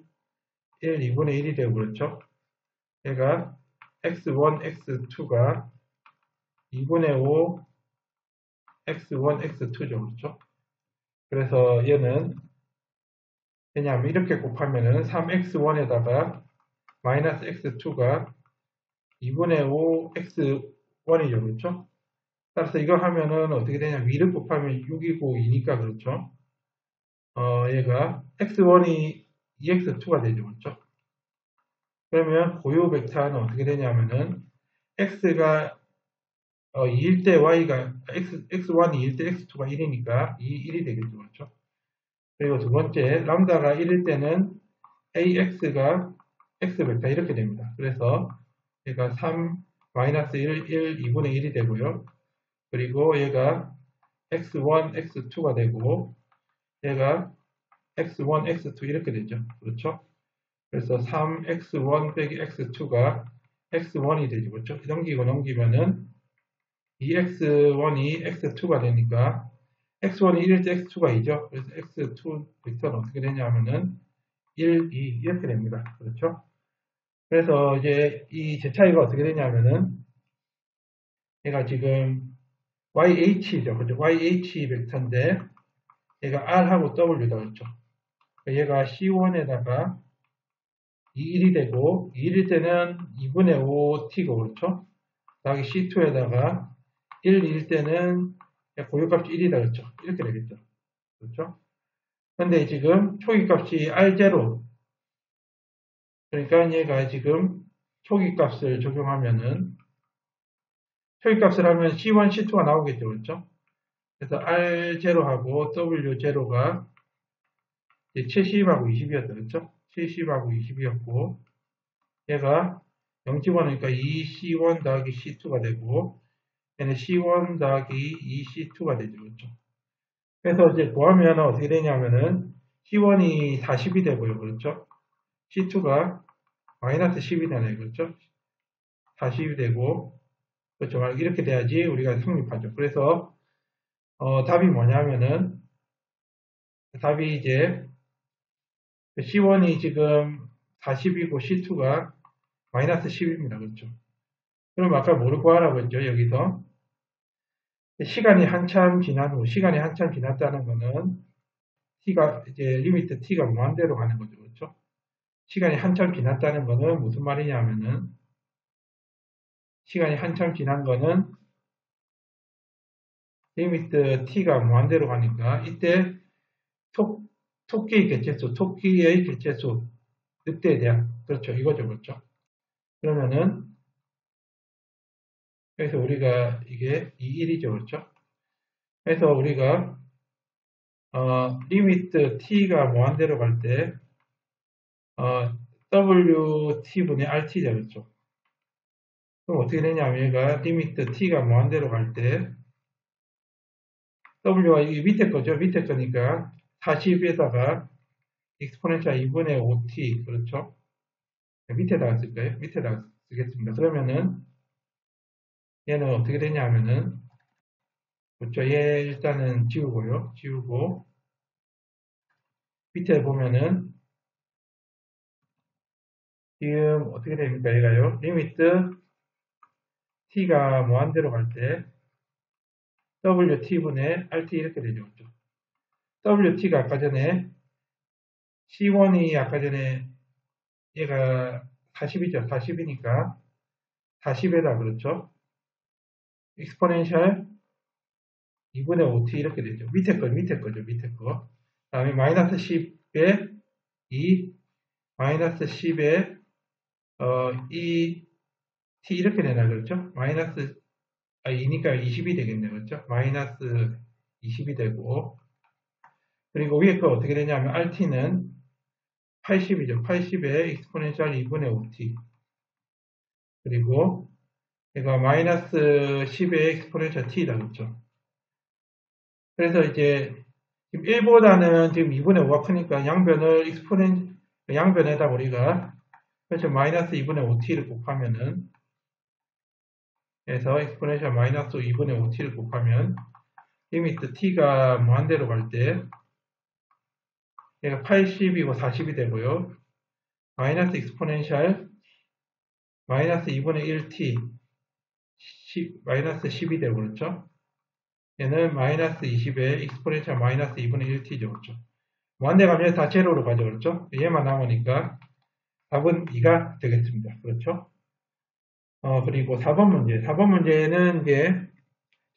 A: 2분의 1이 되고 그렇죠. 얘가 X1 X2가 2분의 5 X1 X2죠. 그렇죠. 그래서 얘는 왜냐하면 이렇게 곱하면은 3x1에다가 마이너스 x2가 2분의 5 x1이죠. 그렇죠? 따라서 이거 하면은 어떻게 되냐면 위를 곱하면 6이고 2니까 그렇죠? 얘가 x1이 2x2가 되죠. 그렇죠? 그러면 고유 벡터는 어떻게 되냐면은 x가 2일 때 y가 x1이 2일 때 x2가 1이니까 1이 되겠죠. 그렇죠? 그리고 두 번째, 람다가 1일 때는 AX가 X 벡터 이렇게 됩니다. 그래서 얘가 3, 마이너스 1, 2분의 1이 되고요. 그리고 얘가 X1, X2가 되고 얘가 X1, X2 이렇게 되죠. 그렇죠? 그래서 3X1 빼기 X2가 X1이 되죠. 그렇죠? 넘기면은 2X1이 X2가 되니까 X1이 1일 때 X2가 2죠. 그래서 X2 벡터는 어떻게 되냐면은 1, 2 이렇게 됩니다. 그렇죠? 그래서 이제 이 제 차이가 어떻게 되냐면은 얘가 지금 YH죠. 그죠? YH 벡터인데 얘가 R하고 W다. 그렇죠? 얘가 C1에다가 2, 1이 되고 2일일 때는 2분의 5T고 그렇죠? 더하기 C2에다가 1, 2일 때는 고유값이 1이다. 그렇죠? 이렇게 되겠죠. 그렇죠? 근데 지금 초기값이 R0 그러니까 얘가 지금 초기값을 적용하면은 초기값을 하면 C1, C2가 나오겠죠. 그렇죠? 그래서 R0하고 W0가 70하고 20이었죠. 그렇죠? 70하고 20이었고 얘가 0 집어넣으니까 2C1 더하기 C2가 되고 얘는 C1 더하기 2C2가 되죠. 그렇죠? 그래서 이제 구하면 어떻게 되냐면은 C1이 40이 되고요. 그렇죠? C2가 마이너스 10이 되네요. 그렇죠? 40이 되고 그렇죠. 이렇게 돼야지 우리가 성립하죠. 그래서 답이 뭐냐면은 답이 이제 C1이 지금 40이고 C2가 마이너스 10입니다. 그렇죠. 그럼 아까 뭐를 구하라고 했죠? 여기서 시간이 한참 지난 후 시간이 한참 지났다는 거는 t가 이제 리미트 t가 무한대로 가는 거죠. 그렇죠. 시간이 한참 지났다는 거는 무슨 말이냐면은 시간이 한참 지난 거는 리미트 t가 무한대로 가니까 이때 토끼의 개체수 늑대에 대한 그렇죠. 이거죠. 그렇죠. 그러면은 그래서 우리가 이게 2일이죠. 그렇죠. 그래서 우리가 리미트 t가 무한대로 갈 때 wt분의 rt 되겠죠. 그럼 어떻게 되냐면 얘가 리미트 t가 무한대로 갈 때 w가 이 밑에 거죠. 밑에 거니까 40에다가 exponential 2분의 5t 그렇죠. 밑에다가 쓸까요? 밑에다가 쓰겠습니다. 그러면은 얘는 어떻게 되냐면은 그렇죠. 얘 일단은 지우고요. 지우고 밑에 보면은 지금 어떻게 됩니까? 얘가요. 리미트 t가 무한대로 갈 때 wt분의 rt 이렇게 되죠. 그렇죠? wt가 아까 전에 c1이 아까 전에 얘가 40이죠. 40이니까 40에다 그렇죠. exponential 2분의 5t 이렇게 되죠. 밑에 거죠. 밑에 거. 다음에 마이너스 10에 2 마이너스 10에 2 t 이렇게 되나 그렇죠? 마이너스 2니까 20이 되겠네요. 그렇죠? 마이너스 20이 되고 그리고 위에 거 어떻게 되냐면 rt는 80이죠. 80에 exponential 2분의 5t 그리고 얘가 마이너스 10의 exponential t다. 그렇죠? 그래서 이제 지금 1보다는 지금 2분의 5가 크니까 양변을 양변에다 우리가 그래서 마이너스 2분의 5t를 곱하면은 그래서 exponential 마이너스 2분의 5t를 곱하면 리미트 t가 무한대로 갈 때 얘가 80이고 40이 되고요. 마이너스 exponential 마이너스 2분의 1t 마이너스 10이 되고 그렇죠? 얘는 마이너스 20에 exponential 마이너스 2분의 1t죠. 그렇죠? 무한대 가면 다 제로로 가죠. 그렇죠? 얘만 남으니까 답은 2가 되겠습니다. 그렇죠? 그리고 4번 문제. 4번 문제는 이제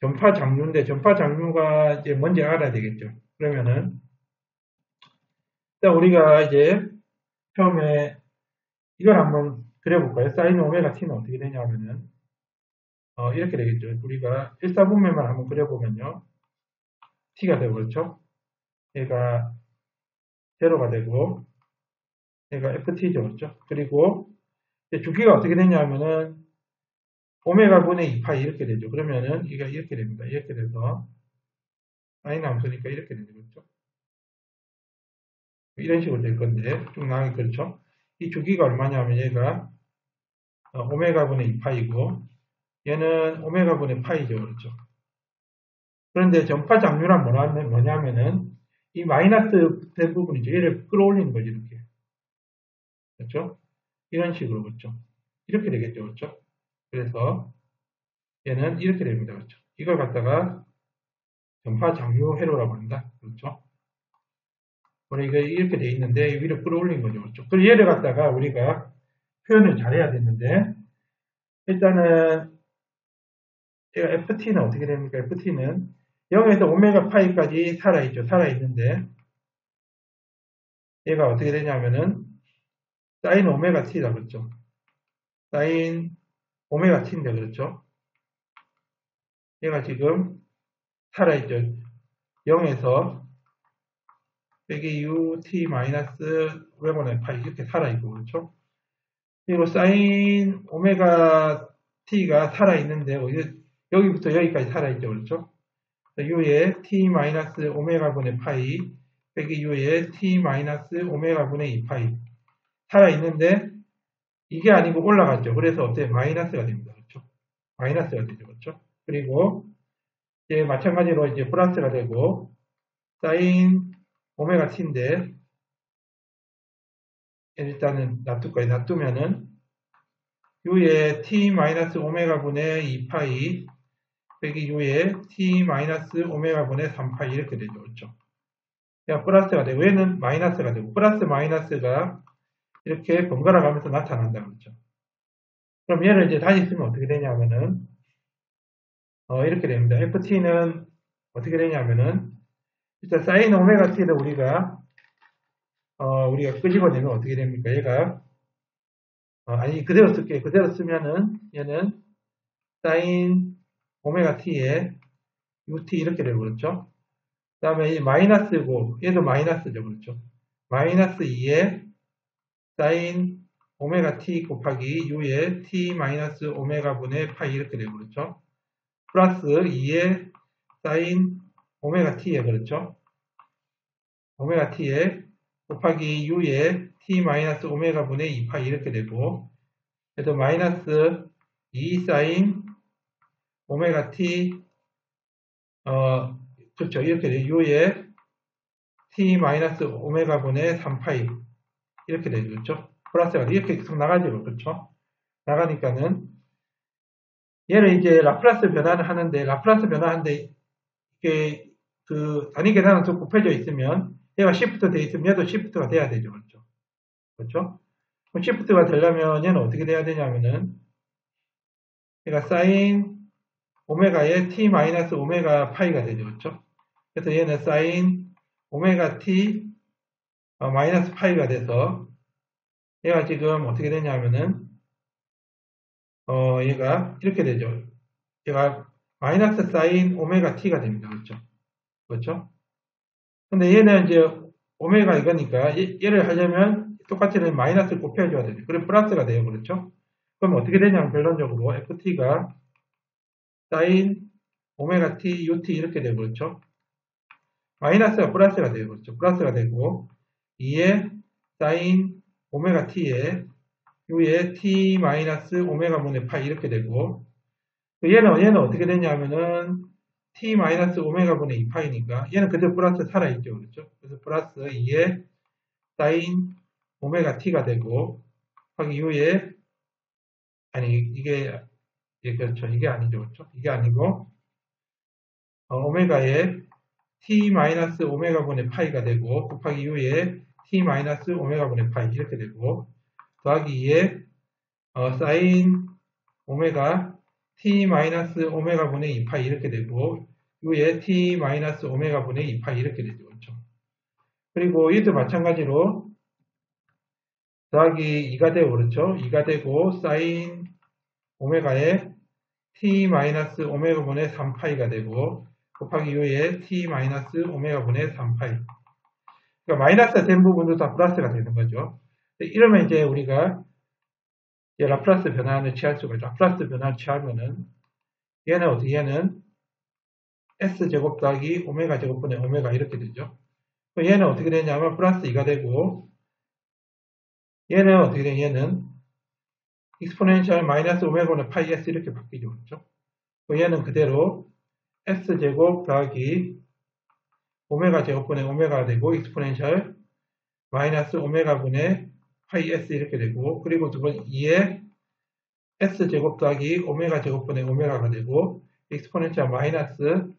A: 전파 장류인데 전파 장류가 이제 뭔지 알아야 되겠죠. 그러면은 일단 우리가 이제 처음에 이걸 한번 그려볼까요? 사인 오메가 t는 어떻게 되냐면은 이렇게 되겠죠. 우리가 1사분면만 한번 그려보면요. t가 되고 그렇죠? 얘가 제로가 되고 얘가 ft죠. 그렇죠? 그리고 주기가 어떻게 되냐면은 오메가 분의 2파이 이렇게 되죠. 그러면은 이게 이렇게 됩니다. 이렇게 돼서 사인 함수니까 이렇게 되죠. 그렇죠? 이런 식으로 될 건데 쭉 나가기 그렇죠? 이 주기가 얼마냐면 얘가 오메가 분의 2파이고 얘는 오메가 분의 파이죠. 그렇죠? 그런데 전파 장류란 뭐냐면은 이 마이너스 된 부분이죠. 얘를 끌어올리는 거죠. 이렇게. 그렇죠? 이런 식으로 그렇죠? 이렇게 되겠죠. 그렇죠? 그래서 얘는 이렇게 됩니다. 그렇죠? 이걸 갖다가 전파 장류 회로라고 한다. 그렇죠? 우리가 이렇게 돼 있는데 위로 끌어올린 거죠. 그렇죠? 그리고 얘를 갖다가 우리가 표현을 잘해야 되는데 일단은 제가 FT는 어떻게 됩니까? FT는 0에서 오메가 파이까지 살아있죠. 살아있는데 얘가 어떻게 되냐면은 사인 오메가 t다. 그렇죠? 사인 오메가 t인데 그렇죠? 얘가 지금 살아있죠. 0에서 빼기 ut 마이너스 오메가 파이 이렇게 살아있고 그렇죠? 그리고 사인 오메가 t가 살아있는데 여기부터 여기까지 살아있죠. 그렇죠? u에 t 마이너스 오메가 분의 파이 빼기 u에 t 마이너스 오메가 분의 2파이 살아있는데 이게 아니고 올라갔죠. 그래서 어때? 마이너스가 됩니다. 그렇죠? 마이너스가 되죠. 그렇죠? 그리고 이제 마찬가지로 이제 플러스가 되고 사인 오메가 t인데 일단은 놔둘까요? 놔두면은 u에 t 마이너스 오메가 분의 2파이 빼기 u에 t 마이너스 오메가 분의 3파이 이렇게 되죠. 그렇죠? 그냥 플러스가 되고 얘는 마이너스가 되고 플러스 마이너스가 이렇게 번갈아 가면서 나타난다. 그렇죠? 그럼 얘를 이제 다시 쓰면 어떻게 되냐면은 이렇게 됩니다. ft는 어떻게 되냐면은 일단 사인 오메가 t를 우리가 끄집어내면 어떻게 됩니까? 얘가 아니 그대로 쓸게요. 그대로 쓰면은 얘는 사인 오메가 t에 ut 이렇게 되고 그렇죠? 그 다음에 이 마이너스고 얘도 마이너스죠. 그렇죠? 마이너스 2에 사인 오메가 t 곱하기 u의 t 마이너스 오메가 분의 파이 이렇게 되고 그렇죠. 플러스 2의 사인 오메가 t에 그렇죠. 오메가 t에 곱하기 u의 t 마이너스 오메가 분의 2파이 이렇게 되고 그래서 마이너스 2 사인 오메가 t 그렇죠. 이렇게 돼요. u의 t 마이너스 오메가 분의 3파이 이렇게 되죠. 그렇죠. 플러스가 이렇게 계속 나가죠. 그렇죠. 나가니까는 얘는 이제 라플라스 변화를 하는데 라플라스 변화하는데 이게 그 단위 계산원수 곱해져 있으면 얘가 시프트 돼 있으면 얘도 시프트가 돼야 되죠. 그렇죠. 그렇죠. 그럼 시프트가 되려면 얘는 어떻게 돼야 되냐면은 얘가 사인 오메가의 t 마이너스 오메가 파이가 되죠. 그렇죠. 그래서 얘는 사인 오메가 t 마이너스 파이가 돼서 얘가 지금 어떻게 되냐면은 얘가 이렇게 되죠. 얘가 마이너스 사인 오메가 t가 됩니다. 그렇죠. 그렇죠. 근데 얘는 이제 오메가 이거니까 얘를 하려면 똑같이 마이너스를 곱해줘야 되죠. 그럼 플러스가 돼요. 그렇죠. 그럼 어떻게 되냐면 결론적으로 ft가 사인 오메가 t ut 이렇게 되고 그렇죠. 마이너스가 플러스가 돼요. 그렇죠. 플러스가 되고 2의 사인 오메가 t에 u의 t 마이너스 오메가 분의 파이 이렇게 되고 얘는 어떻게 되냐면은 t 마이너스 오메가 분의 2파이니까 얘는 그대로 플러스 살아있죠. 그렇죠. 그래서 플러스 2의 사인 오메가 t가 되고 하기 이후에 아니 이게 그렇죠. 이게 아니죠. 그렇죠. 이게 아니고 오메가의 t 마이너스 오메가 분의 파이가 되고 곱하기 이후에 t 마이너스 오메가 분의 파이 이렇게 되고 더하기 2에 사인 오메가 t 마이너스 오메가 분의 2파이 이렇게 되고 이후에 t 마이너스 오메가 분의 2파이 이렇게 되죠. 그렇죠. 그리고 이것도 마찬가지로 더하기 2가 되고 그렇죠. 2가 되고 사인 오메가에 t 마이너스 오메가 분의 3파이가 되고 곱하기 이후에 t 마이너스 오메가 분의 3파이 그러니까 마이너스가 된 부분도 다 플러스가 되는 거죠. 이러면 이제 우리가 라플라스 변화를 취할 수가 있죠. 라플라스 변화를 취하면은 얘는 어떻게 얘는 s제곱 더하기 오메가 제곱분의 오메가 이렇게 되죠. 얘는 어떻게 되냐면 플러스 2가 되고 얘는 어떻게 되냐 얘는 익스포넨셜 마이너스 오메가분의 파이 s 이렇게 바뀌죠. 그렇죠? 얘는 그대로 s제곱 더하기 오메가 제곱분의 오메가가 되고 익스포넨셜 마이너스 오메가분의 파이 s 이렇게 되고 그리고 두 번 2에 s제곱 더하기 오메가 제곱분의 오메가가 되고 익스포넨셜 마이너스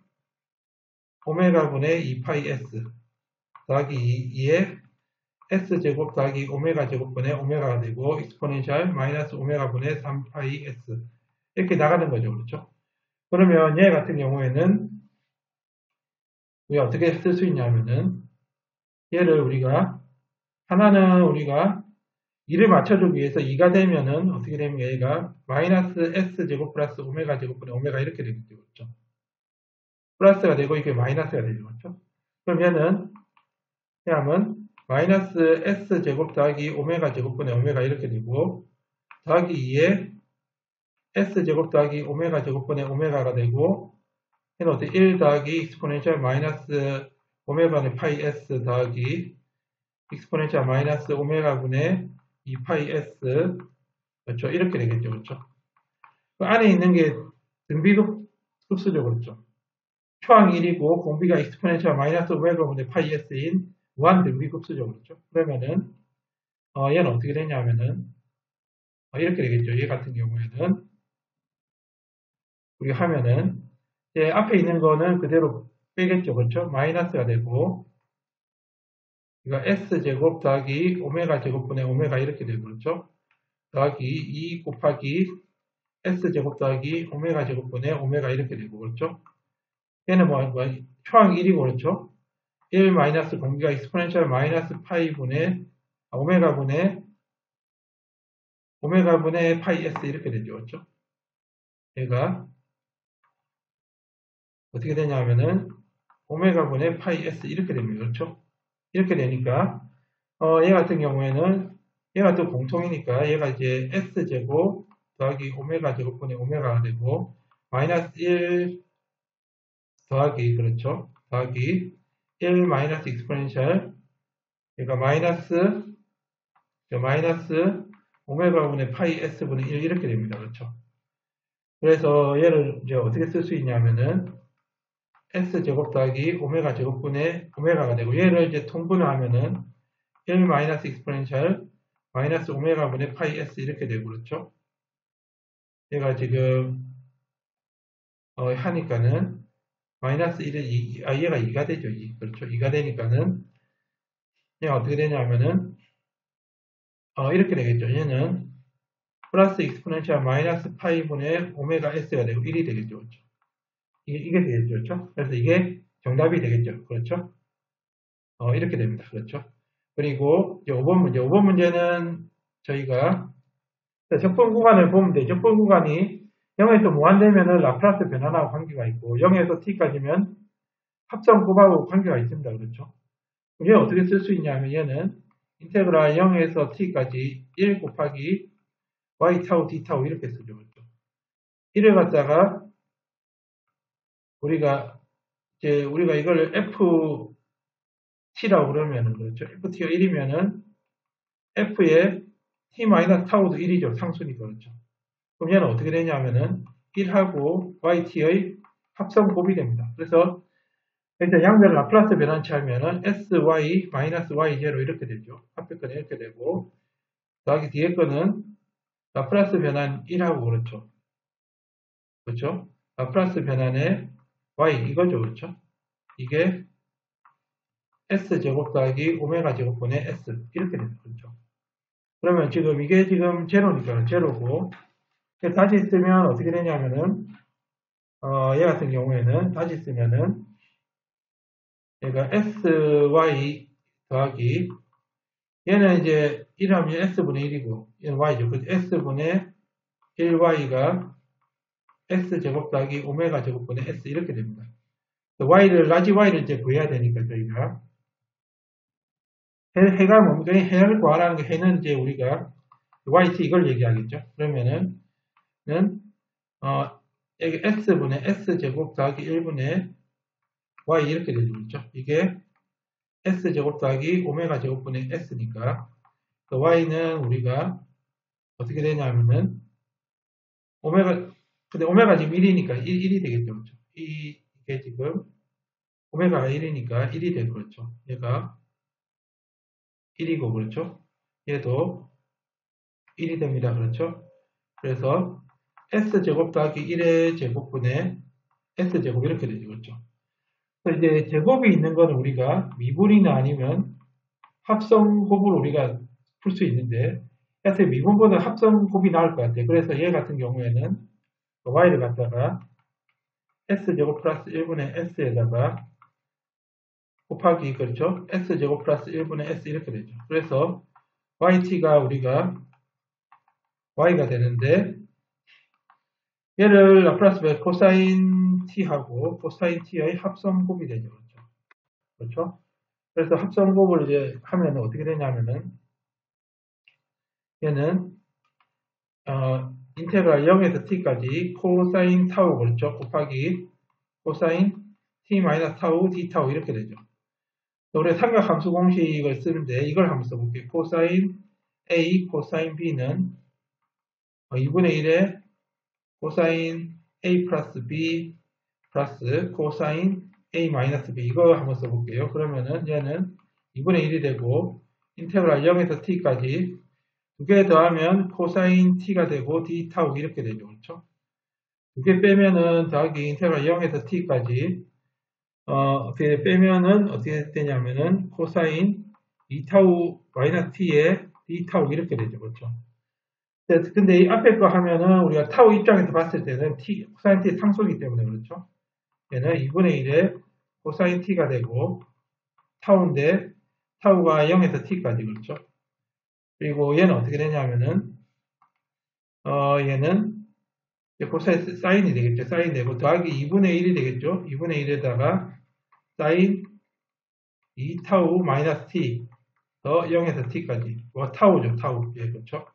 A: 오메가분의 2파이 s 더하기 2에 s제곱 더하기 오메가 제곱분의 오메가가 되고 익스포넨셜 마이너스 오메가분의 3파이 s 이렇게 나가는 거죠. 그렇죠? 그러면 얘 같은 경우에는 우리가 어떻게 쓸 수 있냐면은 얘를 우리가 하나는 우리가 2를 맞춰주기 위해서 2가 되면은 어떻게 되면 얘가 마이너스 s제곱 플러스 오메가 제곱분의 오메가 이렇게 되겠죠. 그렇죠? 플러스가 되고 이게 마이너스가 되죠. 그렇죠? 그럼 얘는 하면 마이너스 s제곱 더하기 오메가 제곱분의 오메가 이렇게 되고 더하기 2에 s제곱 더하기 오메가 제곱분의 오메가가 되고 얘는 어떻게 1 더하기 익스포넨셜 마이너스 오메가분의 파이 s 더하기 익스포넨셜 마이너스 오메가분의 2파이 s 그렇죠? 이렇게 되겠죠. 그렇죠? 그 안에 있는 게 등비급수죠. 그렇죠? 초항 1이고 공비가 익스포넨셜 마이너스 오메가분의 파이 s인 무한 등비급수죠. 그렇죠? 그러면은 얘는 어떻게 되냐면은 이렇게 되겠죠. 얘 같은 경우에는 우리가 하면은 앞에 있는 거는 그대로 빼겠죠. 그렇죠? 마이너스가 되고 이거 s제곱 더하기 오메가 제곱분의 오메가 이렇게 되고 그렇죠? 더하기 2 곱하기 s제곱 더하기 오메가 제곱분의 오메가 이렇게 되고 그렇죠? 얘는 초항 1이고 그렇죠? 1 마이너스 공기가 익스포넨셜 마이너스 파이 분의 오메가분의 파이 s 이렇게 되죠. 그렇죠? 얘가 어떻게 되냐면은 오메가분의 파이 s 이렇게 됩니다. 그렇죠? 이렇게 되니까 얘 같은 경우에는 얘가 또 공통이니까 얘가 이제 S제곱 더하기 오메가 제곱분의 오메가가 되고, 마이너스 1 더하기, 그렇죠? 더하기 1 마이너스 익스포넨셜, 그러니까 마이너스 오메가분의 파이 S분의 1 이렇게 됩니다. 그렇죠? 그래서 얘를 이제 어떻게 쓸 수 있냐면은 S제곱 더하기 오메가 제곱분의 오메가가 되고, 얘를 이제 통분을 하면은 1 마이너스 익스포넨셜 마이너스 오메가분의 파이 S 이렇게 되고, 그렇죠? 얘가 지금 하니까는 마이너스 1은 얘가 2가 되죠. 2. 그렇죠? 2가 되니까는 얘가 어떻게 되냐면은 이렇게 되겠죠. 얘는 플러스 익스포넨셜 마이너스 파이분의 오메가 S가 되고 1이 되겠죠. 그렇죠? 이게 되겠죠. 그렇죠? 그래서 이게 정답이 되겠죠. 그렇죠? 이렇게 됩니다. 그렇죠? 그리고 이제 5번 문제는 저희가 적분 구간을 보면 돼요. 적분 구간이 0에서 무한되면은 라플라스 변환하고 관계가 있고, 0에서 t까지면 합성곱하고 관계가 있습니다. 그렇죠? 얘는 어떻게 쓸 수 있냐면, 얘는 인테그랄 0에서 t까지 1 곱하기 y 타우 d 타우 이렇게 쓰죠. 그렇죠? 1을 갖다가 우리가 이걸 ft라고 그러면은, 그렇죠? ft가 1이면은 f의 t 마이너스 타우도 1이죠. 상수니까. 그렇죠? 그럼 얘는 어떻게 되냐면은 1하고 yt의 합성곱이 됩니다. 그래서 일단 양변을 라플라스 변환치 하면은 sy 마이너스 y0 이렇게 되죠. 앞에 거는 이렇게 되고, 더하기 뒤에 거는 라플라스 변환 1하고, 그렇죠? 그렇죠? 라플라스 변환의 y 이거죠. 그렇죠? 이게 s제곱 더하기 오메가 제곱분의 s 이렇게 됩니다. 그렇죠? 그러면 이게 지금 제로니까 제로고, 다시 쓰면 어떻게 되냐면은 얘 같은 경우에는 다시 쓰면은 얘가 sy 더하기, 얘는 이제 1하면 s분의 1이고 얘는 y죠. 그래서 s분의 1y가 s제곱 더하기 오메가 제곱분의 s 이렇게 됩니다. 라지 y를 이제 구해야 되니까 저희가 해가 뭡니까? 해를 구하라는 게, 해는 이제 우리가 yt 이걸 얘기하겠죠. 그러면은 여기 s분의 s제곱 더하기 1분의 y 이렇게 되죠. 그렇죠? 이게 s제곱 더하기 오메가 제곱분의 s니까 y는 우리가 어떻게 되냐면은 근데 오메가 지금 1이니까 1이 되겠죠. 그렇죠? 이게 지금 오메가가 1이니까 1이 되고, 그렇죠? 얘가 1이고, 그렇죠? 얘도 1이 됩니다. 그렇죠? 그래서 s제곱 더하기 1의 제곱분의 s제곱 이렇게 되죠. 그렇죠? 그래서 이제 제곱이 있는 거는 우리가 미분이나 아니면 합성곱을 우리가 풀 수 있는데, 사실 미분보다 합성곱이 나을 것 같아요. 그래서 얘 같은 경우에는 y를 갖다가 s제곱 플러스 1분의 s에다가 곱하기, 그렇죠? s제곱 플러스 1분의 s 이렇게 되죠. 그래서 yt가 우리가 y가 되는데, 얘를 라플라스 코사인 t하고 코사인 t의 합성곱이 되죠. 그렇죠? 그렇죠? 그래서 합성곱을 이제 하면 어떻게 되냐면은, 얘는 인테그랄 0에서 t까지 코사인 타우, 그렇죠? 곱하기 코사인 t 마이너스 타우 d 타우 이렇게 되죠. 우리가 삼각함수 공식을 쓰는데 이걸 한번 써볼게요. 코사인 a 코사인 b는 2분의 1에 코사인 a 플러스 b 플러스 코사인 a 마이너스 b, 이거 한번 써볼게요. 그러면은 얘는 2분의 1이 되고, 인테그랄 0에서 t까지 두 개 더하면 코사인 t가 되고 d 타우 이렇게 되죠. 그렇죠? 두 개 빼면은 더하기 인테그랄 0에서 t까지 어떻게 빼면은 어떻게 되냐면은 코사인 2타우 마이너스 t에 d 타우 이렇게 되죠. 그렇죠? 근데 이 앞에 거 하면은 우리가 타우 입장에서 봤을 때는 코사인 t의 상수이기 때문에, 그렇죠? 얘는 2분의 1에 코사인 t가 되고 타우인데 타우가 0에서 t까지, 그렇죠? 그리고 얘는 어떻게 되냐면은 얘는 코사인 사인이 되겠죠. 사인 되고 더하기 2분의 1이 되겠죠. 2분의 1에다가 사인 2타우 마이너스 t 더 0에서 t까지. 뭐 타우죠, 타우. 예, 그렇죠.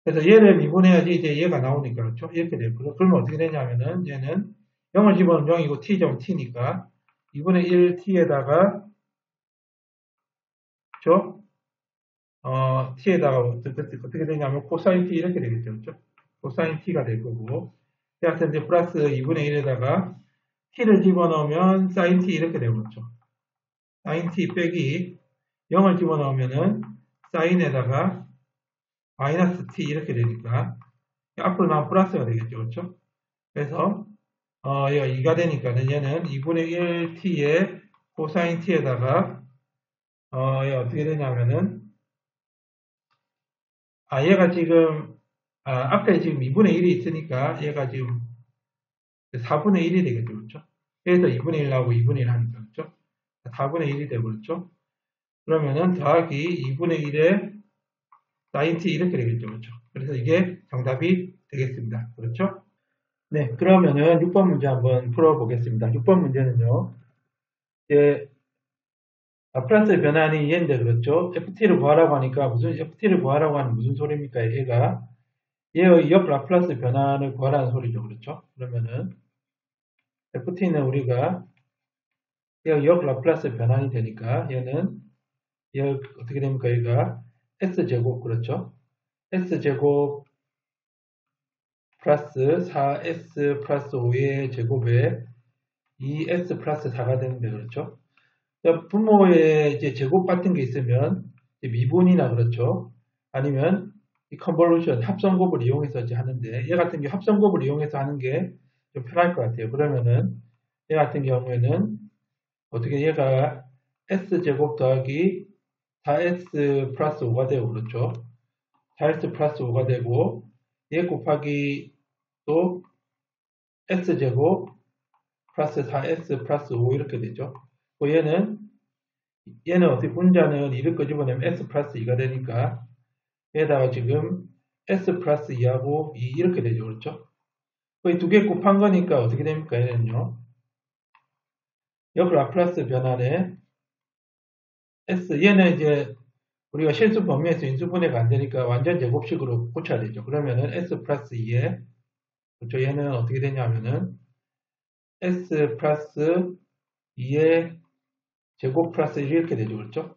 A: 그래서 얘를 미분해야지 이제 얘가 나오니까, 그렇죠? 이렇게 되고. 그러면 어떻게 되냐면은, 얘는 0을 집어넣으면 0이고 t점 t니까, 2분의 1 t에다가, 그렇죠? t에다가 어떻게 되냐면, 코사인 t 이렇게 되겠죠, 그렇죠? 코사인 t가 될 거고, 그래서 이제 플러스 2분의 1에다가, t를 집어넣으면 사인 t 이렇게 되겠죠. 사인 t 빼기 0을 집어넣으면은, 사인에다가, 마이너스 t 이렇게 되니까, 앞으로 나온 플러스가 되겠죠, 그렇죠? 그래서 얘가 2가 되니까는 얘는 2분의 1t의 코사인 t에다가 얘가 어떻게 되냐면은 얘가 지금 앞에 지금 2분의 1이 있으니까 얘가 지금 4분의 1이 되겠죠, 그렇죠? 그래서 2분의 1 나오고 2분의 1 하니까, 그렇죠? 4분의 1이 되버렸죠? 그러면은 더하기 2분의 1의 사인 t 이렇게 되겠죠, 그렇죠? 그래서 이게 정답이 되겠습니다, 그렇죠? 네, 그러면은 6번 문제 한번 풀어보겠습니다. 6번 문제는요, 이제 라플라스의 변환이 얘인데 그렇죠? ft를 구하라고 하니까 무슨 ft를 구하라고 하는 무슨 소리입니까? 얘가 얘의 옆 라플라스 변환을 구하라는 소리죠, 그렇죠? 그러면은 ft는 우리가 얘의 옆 라플라스 변환이 되니까 얘는 얘 어떻게 됩니까? 얘가 s제곱 그렇죠? s제곱 플러스 4s 플러스 5의 제곱에 2s 플러스 4가 되는데 그렇죠? 분모의 이제 제곱 같은 게 있으면 미분이나 그렇죠. 아니면 이 컨볼루션 합성곱을 이용해서 이제 하는데 얘 같은 경우 합성곱을 이용해서 하는 게 좀 편할 것 같아요. 그러면은 얘 같은 경우에는 어떻게 얘가 s제곱 더하기 4s 플러스 5가 되고 그렇죠. 4s 플러스 5가 되고 얘 곱하기 또 s제곱 플러스 4s 플러스 5 이렇게 되죠. 얘는 어떻게 분자는 2를 끄집어내면 s 플러스 2가 되니까 얘다가 지금 s 플러스 2하고 2 이렇게 되죠. 그렇죠? 거의 두 개 곱한 거니까 어떻게 됩니까? 얘는요. 옆 라플라스 변환에 s 얘는 이제 우리가 실수 범위에서 인수분해가 안 되니까 완전 제곱식으로 고쳐야 되죠. 그러면은 s 플러스 2에 그렇죠? 얘는 어떻게 되냐면은 s 플러스 2의 제곱 플러스 1 이렇게 되죠. 그렇죠?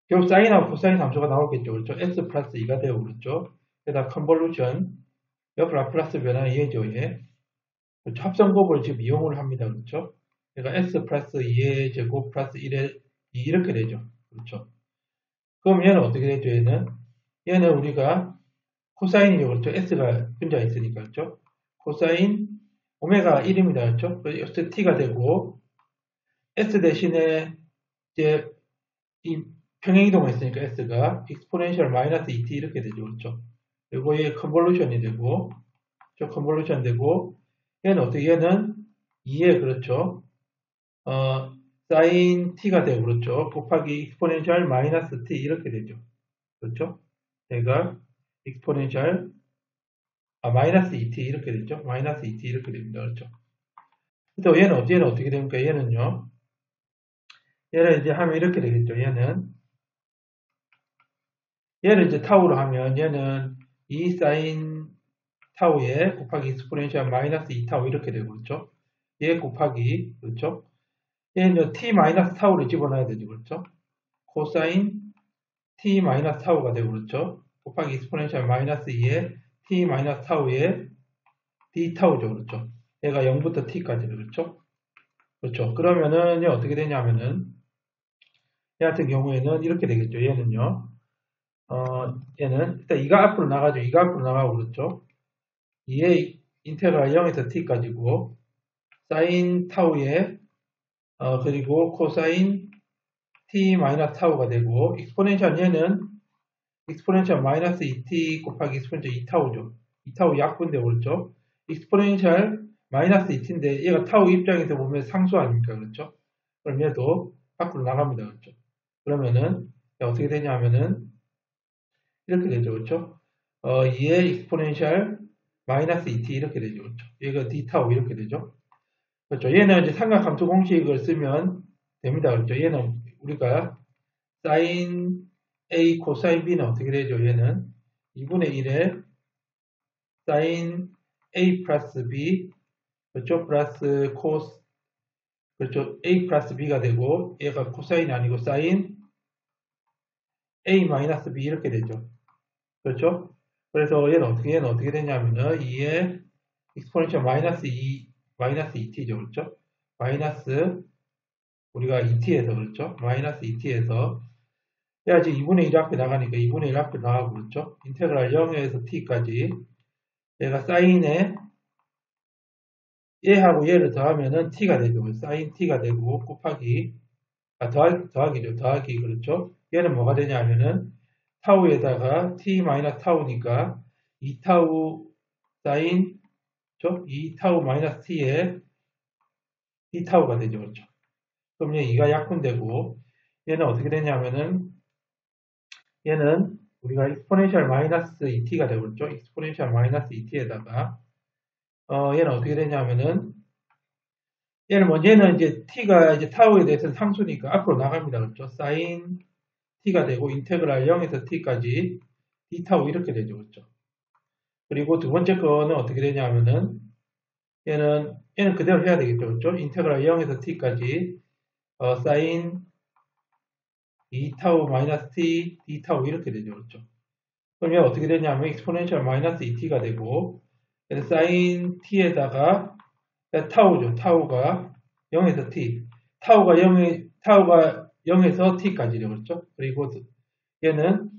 A: 결국 사인하고 코사인 함수가 나오겠죠. 그렇죠? s 플러스 2가 되고 그렇죠? 게다가 컨볼루션 옆 라플라스 변화 얘죠. 얘. 그렇죠? 합성곱을 지금 이용을 합니다. 그렇죠? 그러니까 s 플러스 2의 제곱 플러스 1의 2 이렇게 되죠. 그렇죠? 그럼 얘는 어떻게 되죠? 얘는 우리가 코사인이죠. 그렇죠? s가 분자가 있으니까 그렇죠? 코사인 오메가 1입니다. 그렇죠? 그래서 t가 되고 s 대신에 이제 이 평행이동했으니까 s가 exponential 마이너스 2t 이렇게 되죠. 그렇죠? 그리고 얘 컨볼루션이 되고 저 컨볼루션 되고 얘는 어떻게 얘는 2에 그렇죠. 사인 t가 되고 그렇죠. 곱하기 exponential 마이너스 t 이렇게 되죠. 그렇죠? 얘가 exponential 마이너스 2t 이렇게 되죠. 마이너스 2t 이렇게 됩니다. 그렇죠? 그래서 얘는 어떻게 됩니까? 얘는요. 얘를 이제 하면 이렇게 되겠죠. 얘를 이제 타우로 하면 얘는 2 사인 타우에 곱하기 exponential 마이너스 2타우 이렇게 되고 그렇죠? 얘 곱하기 그렇죠? 얘는 t 마이너스 타우를 집어넣어야 되죠. 그렇죠? 코사인 t 마이너스 타우가 되고 그렇죠? 곱하기 exponential 마이너스 2에 t 마이너스 타우에 d 타우죠. 그렇죠? 얘가 0부터 t까지 그렇죠? 그렇죠. 그러면은 얘 어떻게 되냐면은 얘 같은 경우에는 이렇게 되겠죠. 얘는요. 얘는 일단 2가 앞으로 나가죠. 2가 앞으로 나가고 그렇죠? 2의 인테그랄 0에서 t까지고 사인 타우에 그리고 코사인 t 마이너스 타우가 되고 익스포넨셜 얘는 익스포넨셜 마이너스 2t 곱하기 익스포넨셜 2타우죠. 2타우 약분되고 그렇죠? 익스포넨셜 마이너스 2t인데 얘가 타우 입장에서 보면 상수 아닙니까? 그렇죠? 그럼 얘도 밖으로 나갑니다. 그렇죠? 그러면은 어떻게 되냐 하면은 이렇게 되죠. 그렇죠? 2의 익스포넨셜 마이너스 2t 이렇게 되죠. 그렇죠? 얘가 d타우 이렇게 되죠. 그렇죠? 얘는 이제 삼각함수 공식을 쓰면 됩니다. 그렇죠? 얘는 우리가 사인 A 코사인 B는 어떻게 되죠? 얘는 2분의 1에 사인 A 플러스 B, 그렇죠? 플러스 코스, 그렇죠? A 플러스 B가 되고, 얘가 코사인이 아니고 사인 A 마이너스 B 이렇게 되죠. 그렇죠? 그래서 얘는 어떻게 되냐면은 2에 익스포넨셜 마이너스 2, 마이너스 2t죠. 그렇죠? 마이너스, 우리가 2t에서, 그렇죠? 마이너스 2t에서, 얘가 지금 2분의 1 앞에 나가니까 2분의 1 앞에 나가고, 그렇죠? 인테그랄 0에서 t까지, 얘가 사인에, 얘하고 얘를 더하면은 t가 되죠. 사인 t가 되고, 곱하기, 더하기죠. 더하기, 그렇죠? 얘는 뭐가 되냐면은, 타우에다가 t 마이너스 타우니까, 2타우 사인, 그렇죠? 2타우 마이너스 t에 2타우가 되죠. 그렇죠? 그럼 얘 2가 약분되고, 얘는 어떻게 되냐면은, 얘는 우리가 익스포넨셜 마이너스 2t가 되겠죠? 익스포넨셜 마이너스 2t에다가, 얘는 어떻게 되냐면은, 얘는 이제 t가 이제 타우에 대해서는 상수니까 앞으로 나갑니다. 그렇죠? 사인 t가 되고, 인테그랄 0에서 t까지 d타우 이렇게 되죠. 그렇죠? 그리고 두 번째 거는 어떻게 되냐면은, 얘는 그대로 해야 되겠죠. 그렇죠? 인테그랄 0에서 t까지, 사인 2타우 마이너스 t, d타우 이렇게 되죠. 그렇죠? 그럼 얘 어떻게 되냐면 익스포넨셜 마이너스 2t가 되고 그래서 사인 t에다가 타우죠. 타우가 0에서 t. 타우가 0에서 t까지죠. 그렇죠? 그리고 얘는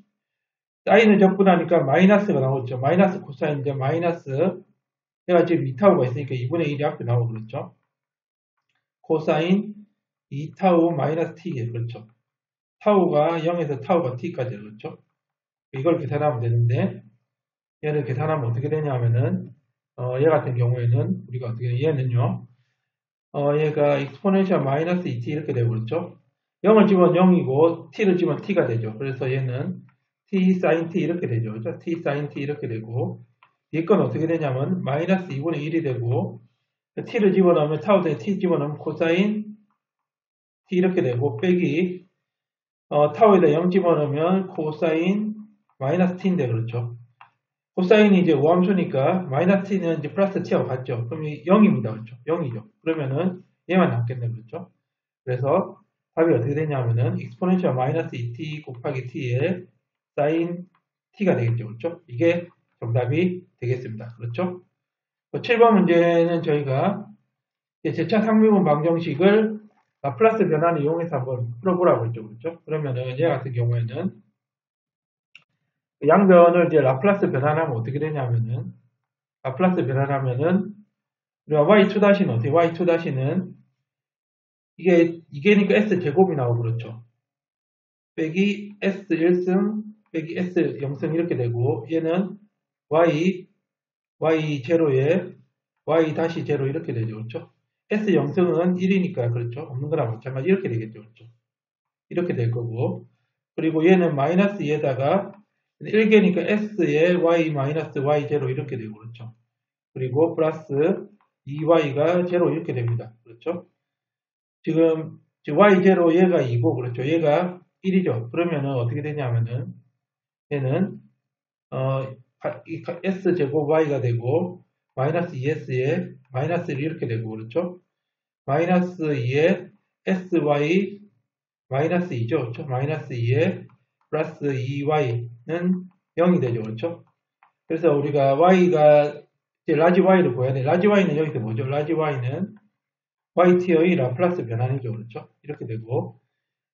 A: 사인을 적분하니까 마이너스가 나오죠. 마이너스 코사인인데 마이너스 얘가 지금 2타우가 있으니까 2분의 1이 앞에 나오고 그렇죠? 코사인 2타우 마이너스 t예요. 그렇죠? 타우가 0에서 타우가 t까지 그렇죠? 이걸 계산하면 되는데 얘를 계산하면 어떻게 되냐면은 얘 같은 경우에는 우리가 어떻게 얘는요 얘가 exponential 마이너스 2t 이렇게 되고 그렇죠 0을 집으면 0이고 t를 집으면 t가 되죠 그래서 얘는 t sin t 이렇게 되죠 그렇죠? t sin t 이렇게 되고 이 건 어떻게 되냐면 마이너스 2분의 1이 되고 t를 집어넣으면 타우 대에 t 집어넣으면 코사인 t 이렇게 되고 빼기 타우에다 0 집어넣으면 코사인 마이너스 t인데 그렇죠 코사인이 이제 오함수니까 마이너스 t는 이제 플러스 t하고 같죠. 그럼 이 0입니다. 그렇죠? 0이죠. 그러면은 얘만 남겠네. 그렇죠? 그래서 답이 어떻게 되냐면은 exponential 마이너스 2t 곱하기 t에 sin t가 되겠죠. 그렇죠? 이게 정답이 되겠습니다. 그렇죠? 7번 문제는 저희가 제차 상미분 방정식을 라플라스 변환을 이용해서 한번 풀어보라고 했죠. 그렇죠? 그러면은 얘 같은 경우에는 양변을 이제 라플라스 변환하면 어떻게 되냐면은 라플라스 변환하면은 우리가 y2-는 어떻게 y2-는 이게니까 s 제곱이 나오고 그렇죠. 빼기 s1승 빼기 s0승 이렇게 되고 얘는 y0에 y-0 이렇게 되죠. 그렇죠? s0승은 1이니까 그렇죠. 없는 거랑 마찬가지 이렇게 되겠죠. 그렇죠? 이렇게 될 거고 그리고 얘는 마이너스 2에다가 1개니까 s에 y-y0 이렇게 되고 그렇죠. 그리고 플러스 2y가 0 이렇게 됩니다. 그렇죠? 지금 y0 얘가 2고 그렇죠? 얘가 1이죠. 그러면은 어떻게 되냐면은 얘는 s제곱 y가 되고 마이너스 2s에 마이너스 1 이렇게 되고 그렇죠? 마이너스 2에 sy 마이너스 2죠. 그렇죠? 마이너스 2에 플러스 2y는 0이 되죠. 그렇죠? 그래서 우리가 y가 이제 라지 y를 구해야 돼. 라지 y는 여기서 뭐죠? 라지 y는 yt의 라플라스 변환이죠. 그렇죠? 이렇게 되고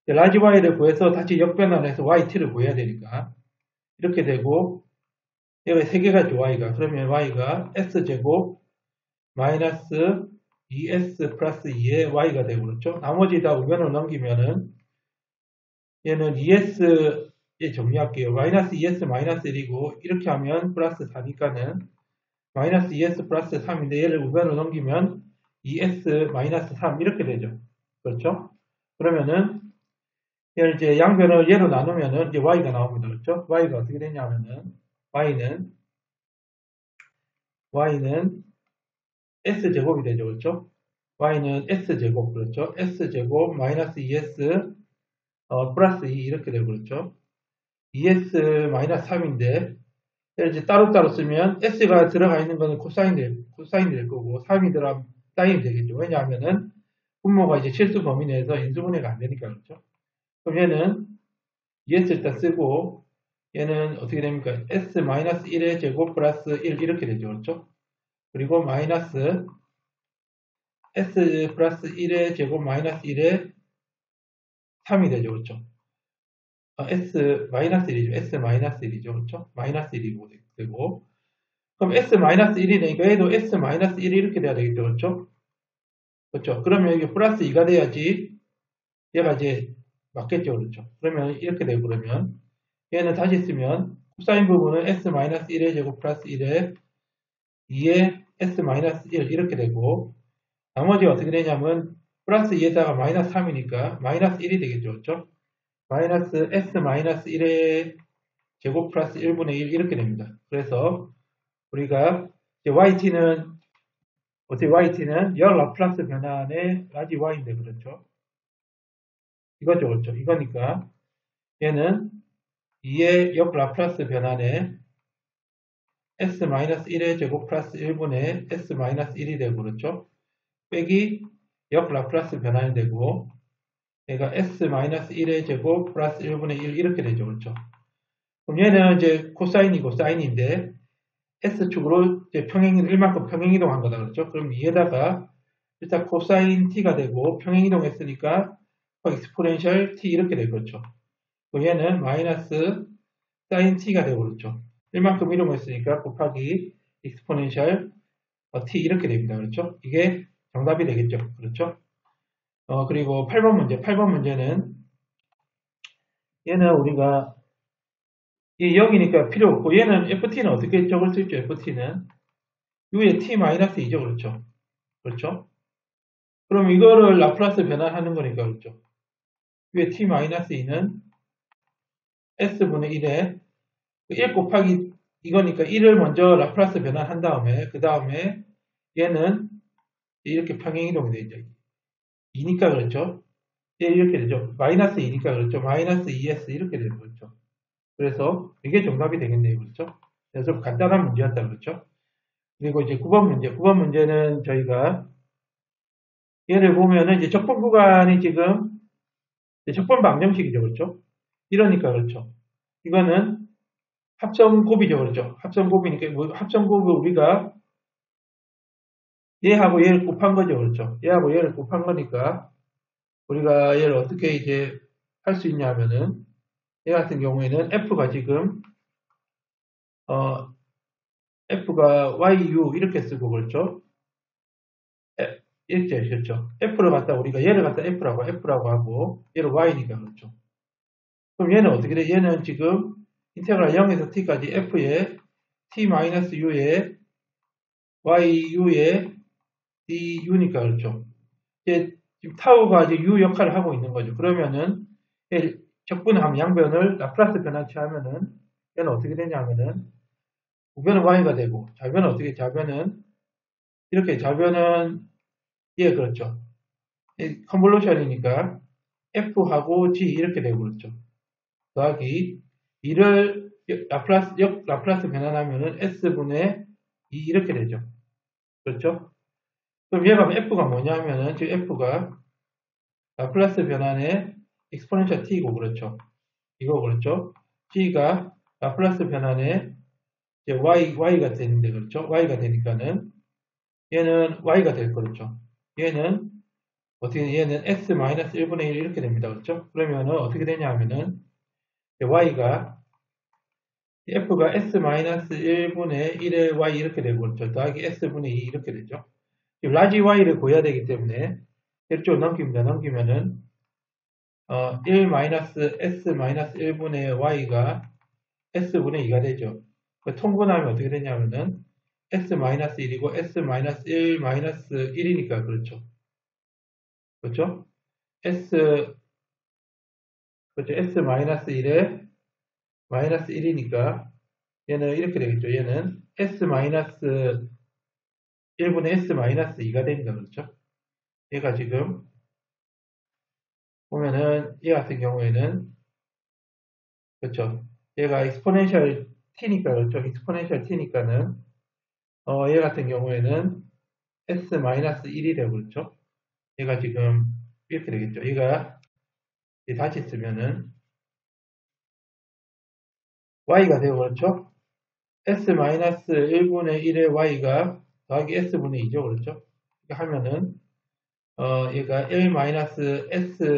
A: 라지 y를 구해서 다시 역변환해서 yt를 구해야 되니까 이렇게 되고 여기 3개가 있죠. y가. 그러면 y가 s제곱 마이너스 2s 플러스 2의 y가 되고 그렇죠? 나머지 다 우변으로 넘기면은 얘는 2s에 정리할게요. 마이너스 2s 마이너스 1이고 이렇게 하면 플러스 4니까는 마이너스 2s 플러스 3인데 얘를 우변으로 넘기면 2s 마이너스 3 이렇게 되죠. 그렇죠? 그러면은 얘를 이제 양변을 얘로 나누면은 이제 y가 나옵니다. 그렇죠? y가 어떻게 되냐면은 y는 s제곱이 되죠. 그렇죠? y는 s제곱 그렇죠? s제곱 마이너스 2s 플러스 2 이렇게 되고 그렇죠. 2s 마이너스 3인데 이제 따로따로 쓰면 s가 들어가 있는 거는 코사인 될 거고 3이 들어가면 사인이 되겠죠. 왜냐하면은 분모가 이제 실수 범위 내에서 인수분해가 안 되니까 그렇죠. 그럼 얘는 ES 일단 쓰고 얘는 어떻게 됩니까? S-1의 제곱 플러스 1 이렇게 되죠. 그렇죠? 그리고 마이너스 S 플러스 1의 제곱 마이너스 1의 3이 되죠. 그렇죠? S 마이너스 1이죠. S 마이너스 1이죠. 그렇죠? 마이너스 1이고 되고 그럼 S 마이너스 1이니까 얘도 S 마이너스 1이 이렇게 돼야 되겠죠. 그렇죠? 그렇죠? 그러면 여기 플러스 2가 돼야지 얘가 이제 맞겠죠. 그렇죠? 그러면 이렇게 되고 그러면 얘는 다시 쓰면 코사인 부분은 S-1의 제곱 플러스 1에 2의 S-1 이렇게 되고 나머지 어떻게 되냐면 플러스 2에다가 마이너스 3이니까 마이너스 1이 되겠죠. 그렇죠? 마이너스 S-1의 제곱 플러스 1분의 1 이렇게 됩니다. 그래서 우리가 이제 yt는 어떻게 yt는 열 라플라스 변환의 라지 y인데 그렇죠? 이거죠. 그렇죠? 이거니까 얘는 2의 역 라플라스 변환의 S-1의 제곱 플러스 1분의 S-1이 되고 그렇죠? 빼기 역 라플라스 변환이 되고 얘가 S-1의 제곱 플러스 1분의 1 이렇게 되죠. 그렇죠? 그럼 얘는 이제 코사인이고 사인인데 S축으로 이제 일만큼 평행이동한 거다. 그렇죠? 그럼 위에다가 일단 코사인 T가 되고 평행이동했으니까 익스포넨셜 T 이렇게 되고 그렇죠? 그럼 얘는 마이너스 사인 T가 되고 그렇죠? 1만큼 이동했으니까 곱하기 익스포넨셜 T 이렇게 됩니다. 그렇죠? 이게 정답이 되겠죠. 그렇죠? 그리고 8번 문제. 8번 문제는 얘는 우리가 이 0이니까 필요 없고 얘는 FT는 어떻게 적을 수 있죠? FT는 U의 T-2죠. 그렇죠? 그렇죠? 그럼 이거를 라플라스 변환하는 거니까 그렇죠? U의 T-2는 S분의 1에 1 곱하기 이거니까 1을 먼저 라플라스 변환한 다음에 그 다음에 얘는 이렇게 평행이동이 되죠. 2니까 그렇죠? 얘 이렇게 되죠. 마이너스 2니까 그렇죠. 마이너스 2s 이렇게 되는 거죠. 그래서 이게 정답이 되겠네요. 그렇죠? 그래서 좀 간단한 문제였다. 그렇죠? 그리고 이제 9번 문제. 9번 문제는 저희가 얘를 보면은 이제 적분 구간이 지금 적분 방정식이죠. 그렇죠? 이러니까 그렇죠. 이거는 합성곱이죠. 그렇죠? 합성곱이니까 합성곱을 우리가 얘하고 얘를 곱한 거죠. 그렇죠? 얘하고 얘를 곱한 거니까 우리가 얘를 어떻게 이제 할 수 있냐 하면은 얘 같은 경우에는 F가 지금 F가 YU 이렇게 쓰고 그렇죠? 이렇게 하셨죠. F를 갖다 우리가 얘를 갖다 F라고 하고 얘를 Y니까 그렇죠. 그럼 얘는 어떻게 돼? 얘는 지금 인테그랄 0에서 T까지 F에 T-U에 YU에 DU니까 그렇죠. 이제 지금 타우가 이제 U 역할을 하고 있는 거죠. 그러면은 적분함 양변을 라플라스 변환 취하면은 얘는 어떻게 되냐면은 우변은 Y가 되고 좌변은 어떻게 좌변은 이렇게 좌변은 예 그렇죠. 컨볼루션이니까 F하고 G 이렇게 되고 그렇죠. 더하기 2를 라플라스 변환하면은 S분의 2 이렇게 되죠. 그렇죠? 그럼 얘가 F가 뭐냐면은 지금 F가 라플라스 변환의 익스포넨셜 T고 그렇죠. 이거 그렇죠. G가 라플라스 변환의 이제 Y가 되는데 그렇죠. Y가 되니까는 얘는 Y가 될 거죠. 얘는 얘는 x-1분의 1 이렇게 됩니다. 그렇죠? 그러면은 어떻게 되냐 하면은 y가 f가 s-1분의 1의 y 이렇게 되고 그렇죠. 더하기 s분의 2 이렇게 되죠. 라지 y를 구해야 되기 때문에 이쪽 넘깁니다. 넘기면은 1-s-1분의 y가 s분의 2가 되죠. 통분하면 어떻게 되냐면은 s-1이고 s-1-1이니까 그렇죠. 그렇죠? 그렇죠. S-1에 마이너스 1이니까 얘는 이렇게 되겠죠. 얘는 S-1분의 S-2가 됩니다. 그렇죠? 얘가 지금 보면은 얘 같은 경우에는 그렇죠. 얘가 exponential t니까 그렇죠. exponential t니까는 얘 같은 경우에는 s-1이 되고 그렇죠. 얘가 지금 이렇게 되겠죠. 얘가 다시 쓰면은 y가 되고 그렇죠. s-1분의 1의 y가 더하기 s분의 2죠. 그렇죠. 이렇게 하면은 얘가 1-s-1분의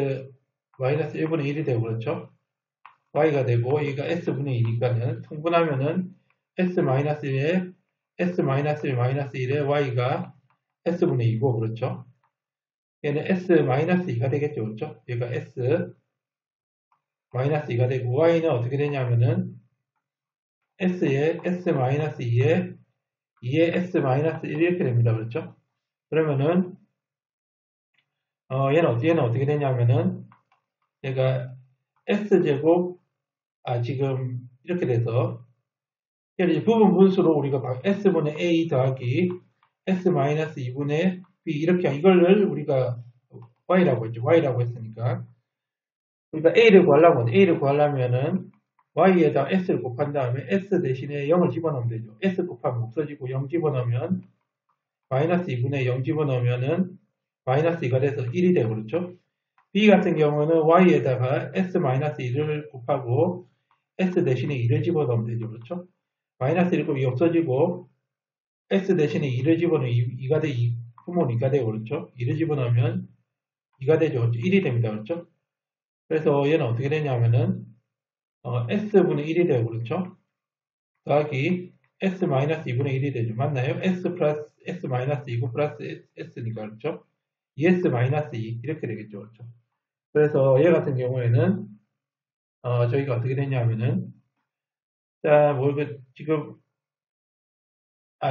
A: 1이 되고 그렇죠. y가 되고 얘가 s분의 2니까는 통분하면은 s-1에 s-1-1에 y가 s분의 2고 그렇죠. 얘는 s-2가 되겠죠. 그렇죠. 얘가 s-2가 되고 y는 어떻게 되냐면은 s에 s-2에 2에 s-1 이렇게 됩니다. 그렇죠. 그러면은 얘는 어떻게 되냐면은 얘가 s제곱 지금 이렇게 돼서 이제 부분 분수로 우리가 s분의 a 더하기 s-2분의 b 이렇게 이걸 우리가 y라고 했죠. y라고 했으니까 우리가 a를 구하려면은 y에다 s를 곱한 다음에 s 대신에 0을 집어넣으면 되죠. s 곱하면 없어지고 0 집어넣으면 마이너스 2분의 0 집어넣으면은 마이너스 2가 돼서 1이 되고 그렇죠. b 같은 경우는 y에다가 s-1을 곱하고 s 대신에 2를 집어넣으면 되죠. 그렇죠. 마이너스 1곱이 없어지고 s 대신에 2를 집어넣으면 2가 돼, 2 부모는 2가 되고 그렇죠. 2를 집어넣으면 2가 되죠. 그렇죠? 1이 됩니다. 그렇죠. 그래서 얘는 어떻게 되냐면은 s분의 1이 되고 그렇죠. 더하기 s-2분의 1이 되죠. 맞나요? s 플러스 s-2고 플러스 s니까 그렇죠. 2s-2 이렇게 되겠죠. 그렇죠. 그래서 얘 같은 경우에는 저희가 어떻게 되냐면은 지금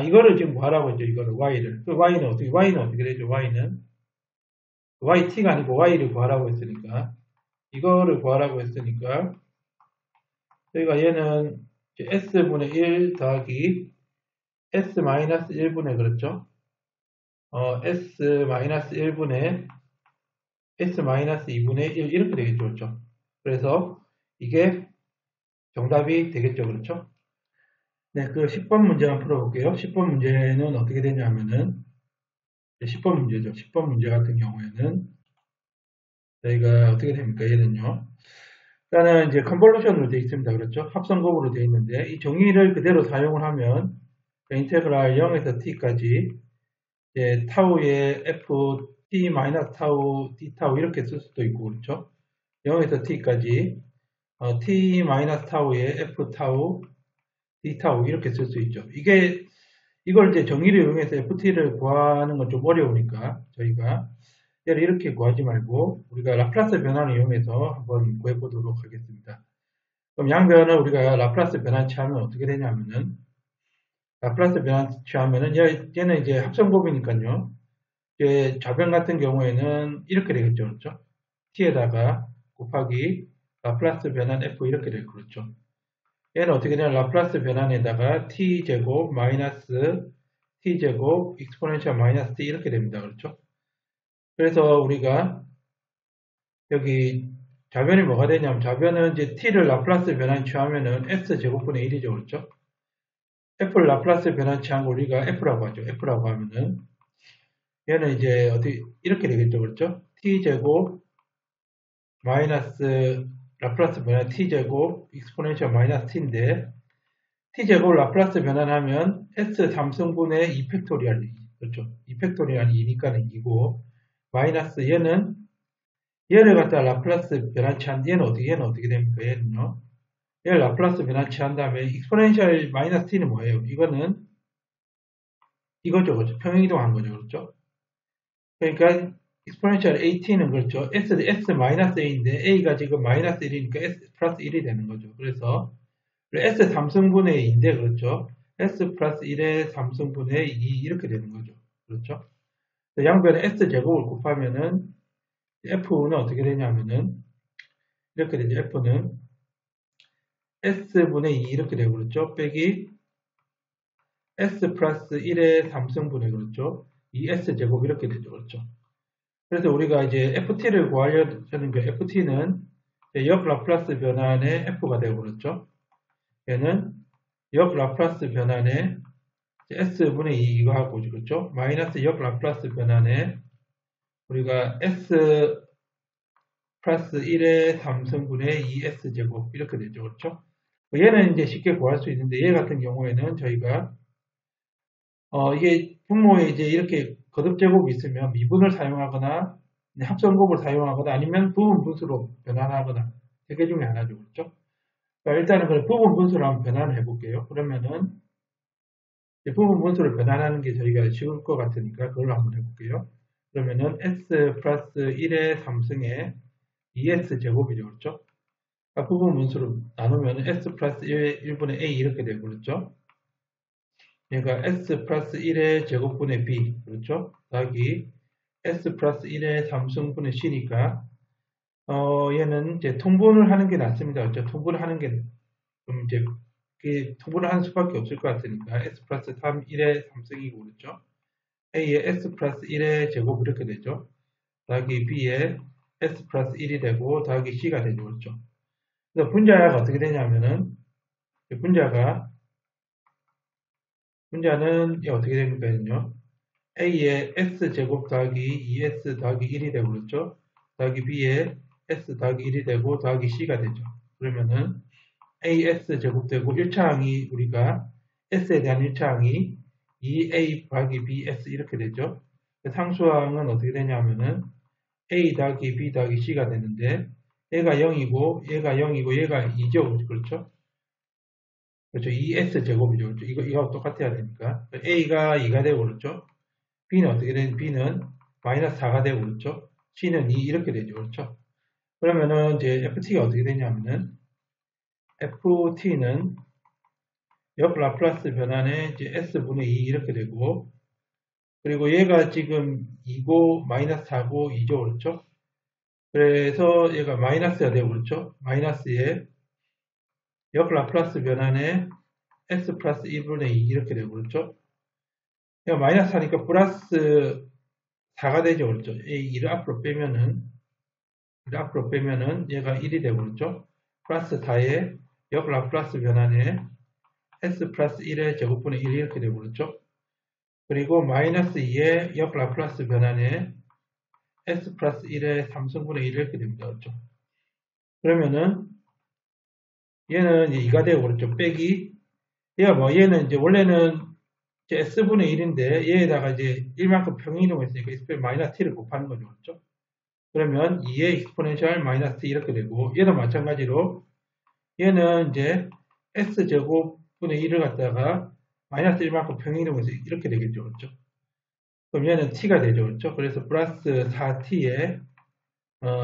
A: 이거를 지금 구하라고 했죠. 이거를 y를. 그 y는 어떻게 되죠? y는 yt가 아니고 y를 구하라고 했으니까 이거를 구하라고 했으니까 저희가 얘는 s분의 1 더하기 s-1분의 그렇죠. s-1분의 s-2분의 1 이렇게 되겠죠. 그렇죠. 그래서 이게 정답이 되겠죠. 그렇죠. 네, 그 10번 문제 한번 풀어볼게요. 10번 문제는 어떻게 되냐면은 10번 문제죠. 10번 문제 같은 경우에는 저희가 어떻게 됩니까? 얘는요. 일단은 이제 컨볼루션으로 되어 있습니다. 그렇죠? 합성곱으로 되어 있는데 이 정의를 그대로 사용을 하면 인테그랄 0에서 t까지 타우의 ft 마이너스 타우 d 타우 이렇게 쓸 수도 있고 그렇죠? 0에서 t까지 t 마이너스 타우의 f 타우 d 타우 이렇게 쓸 수 있죠. 이걸 이제 정의를 이용해서 ft를 구하는 건 좀 어려우니까 저희가 얘를 이렇게 구하지 말고 우리가 라플라스 변환을 이용해서 한번 구해보도록 하겠습니다. 그럼 양변을 우리가 라플라스 변환 취하면 어떻게 되냐면은 라플라스 변환 취하면은 얘는 이제 합성곱이니까요. 좌변 같은 경우에는 이렇게 되겠죠. 그렇죠? t에다가 곱하기 라플라스 변환 f 이렇게 되고 그렇죠. 얘는 어떻게 되냐 라플라스 변환에다가 t제곱 마이너스 t제곱 익스포넨셜 마이너스 t 이렇게 됩니다. 그렇죠? 그래서 우리가 여기 좌변이 뭐가 되냐면 좌변은 이제 t를 라플라스 변환 취하면은 s제곱분의 1이죠. 그렇죠? f를 라플라스 변환 취한 거 우리가 f라고 하죠. f라고 하면은 얘는 이제 어떻게 이렇게 되겠죠. 그렇죠? t제곱 마이너스 라플라스 변환 t제곱 익스포넨셜 마이너스 t인데 t제곱 라플라스 변환하면 s 3승분의 2팩토리얼 그렇죠. 2팩토리얼이 2니까는 2고 마이너스 얘를 갖다 라플라스 변환치한 얘는 어떻게 됩니까? 얘는요. 얘를 라플라스 변환치한 다음에 익스포넨셜 마이너스 t는 뭐예요? 이거는 이거죠. 그렇죠? 평행이동한 거죠. 그렇죠? 그러니까 exponential at는 그렇죠. s 마이너스 a인데 a가 지금 마이너스 1이니까 s 플러스 1이 되는 거죠. 그래서 s 3승분의 2인데 그렇죠. s 플러스 1의 3승분의 2 이렇게 되는 거죠. 그렇죠. 양변에 s 제곱을 곱하면은 f는 어떻게 되냐면은 이렇게 되죠. f는 s분의 2 이렇게 되고 그렇죠. 빼기 s 플러스 1의 3승분의 그렇죠. 2s 제곱 이렇게 되죠. 그렇죠. 그래서 우리가 이제 ft를 구하려는 그 ft는 역 라플라스 변환의 f가 되고 그렇죠. 얘는 역 라플라스 변환의 s분의 2 이거 하고 그렇죠. 마이너스 역 라플라스 변환의 우리가 s 플러스 1의 3승분의 2s제곱 이렇게 되죠. 그렇죠? 얘는 이제 쉽게 구할 수 있는데 얘 같은 경우에는 저희가 이게 분모에 이제 이렇게 거듭제곱이 있으면 미분을 사용하거나 합성곱을 사용하거나 아니면 부분 분수로 변환하거나 세 개 중에 하나죠. 그렇죠? 그러니까 일단은 그 부분 분수로 한번 변환을 해볼게요. 그러면은 부분 분수를 변환하는 게 저희가 쉬울 것 같으니까 그걸로 한번 해볼게요. 그러면은 s 플러스 1의 3승의 2s 제곱이죠. 그렇죠? 그러니까 부분 분수로 나누면 s 플러스 1분의 a 이렇게 되고 그렇죠? 얘가 s 플러스 1의 제곱분의 b 그렇죠? 더하기 s 플러스 1의 3승분의 c니까 얘는 이제 통분을 하는 게 낫습니다. 그렇죠? 통분을 하는 게 좀 이제 통분을 하는 수밖에 없을 것 같으니까 s 플러스 3 1의 3승이고 그렇죠? a의 s 플러스 1의 제곱 이렇게 되죠? 더하기 b의 s 플러스 1이 되고 더하기 c가 되죠. 그렇죠? 그래서 분자가 어떻게 되냐면은 분자는 어떻게 됩니까요? a의 s제곱 더하기 2s 더하기 1이 되고 그렇죠? 더하기 b의 s 더하기 1이 되고 더하기 c가 되죠. 그러면은 as 제곱 되고 1차항이 우리가 s에 대한 1차항이 2a 더하기 bs 이렇게 되죠. 상수항은 어떻게 되냐면은 a 더하기 b 더하기 c가 되는데 얘가 0이고 얘가 0이고 얘가 2죠. 그렇죠? 그렇죠. 2s제곱이죠. 그렇죠? 이거 똑같아야 되니까. a가 2가 되고 그렇죠? b는 어떻게 되는 b는 마이너스 4가 되고 그렇죠? c는 2 이렇게 되죠. 그렇죠? 그러면은 이제 ft가 어떻게 되냐면은 ft는 역 라플라스 변환의 이제 s분의 2 이렇게 되고 그리고 얘가 지금 2고 마이너스 4고 2죠. 그렇죠? 그래서 얘가 마이너스가 되고 그렇죠? 마이너스에 역 라플라스 변환의 s 플러스 1분의 2 이렇게 되고 그렇죠? 얘가 마이너스 하니까 플러스 4가 되죠. 그렇죠? 이 2를 앞으로 빼면은 얘가 1이 되고 그렇죠? 플러스 4에 역 라플라스 변환의 s 플러스 1의 제곱분의 1 이렇게 되고 그렇죠? 그리고 마이너스 2의 역 라플라스 변환의 s 플러스 1의 3승분의 1 이렇게 됩니다. 그렇죠? 그러면은 얘는 이제 2가 되고 그렇죠? 빼기 얘가 얘는 이제 원래는 이제 s분의 1인데 얘에다가 이제 1만큼 평행이동했으니까 x 마이너스 t를 곱하는 거죠. 그렇죠? 그러면 2의 익스포넨셜 마이너스 t 이렇게 되고 얘도 마찬가지로 얘는 이제 s제곱분의 1을 갖다가 마이너스 1만큼 평행이동해서 이렇게 되겠죠. 그렇죠? 그럼 얘는 t가 되죠. 그렇죠? 그래서 플러스 4t의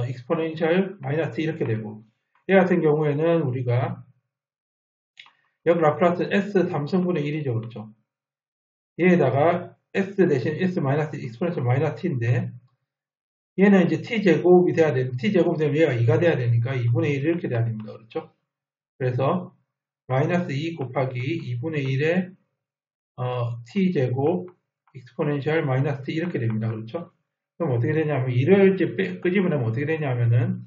A: 익스포넨셜 마이너스 t 이렇게 되고 얘 같은 경우에는 우리가 역 라플라스 s 3승분의 1이죠. 그렇죠? 얘에다가 s 대신 s 마이너스 익스포넨셜 마이너스 t인데 얘는 이제 t제곱이 돼야 되는 t제곱 되면 얘가 2가 돼야 되니까 2분의 1 이렇게 돼야 됩니다. 그렇죠? 그래서 마이너스 2 곱하기 2분의 1의 t제곱 익스포넨셜 마이너스 t 이렇게 됩니다. 그렇죠? 그럼 어떻게 되냐면 2를 이제 끄집어내면 어떻게 되냐면은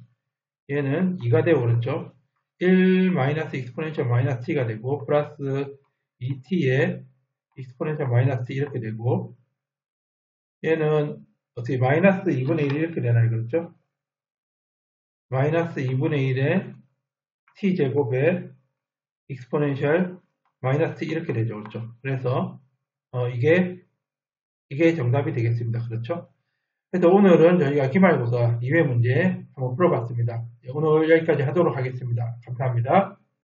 A: 얘는 2가 되고 그렇죠? 1 마이너스 익스포넨셜 마이너스 t가 되고 플러스 2t의 익스포넨셜 마이너스 t 이렇게 되고 얘는 어떻게 마이너스 2분의 1 이렇게 되나요? 그렇죠? 마이너스 2분의 1의 t제곱의 익스포넨셜 마이너스 t 이렇게 되죠. 그렇죠? 그래서 이게 정답이 되겠습니다. 그렇죠? 그래서 오늘은 저희가 기말고사 2회 문제 한번 풀어봤습니다. 오늘 여기까지 하도록 하겠습니다. 감사합니다.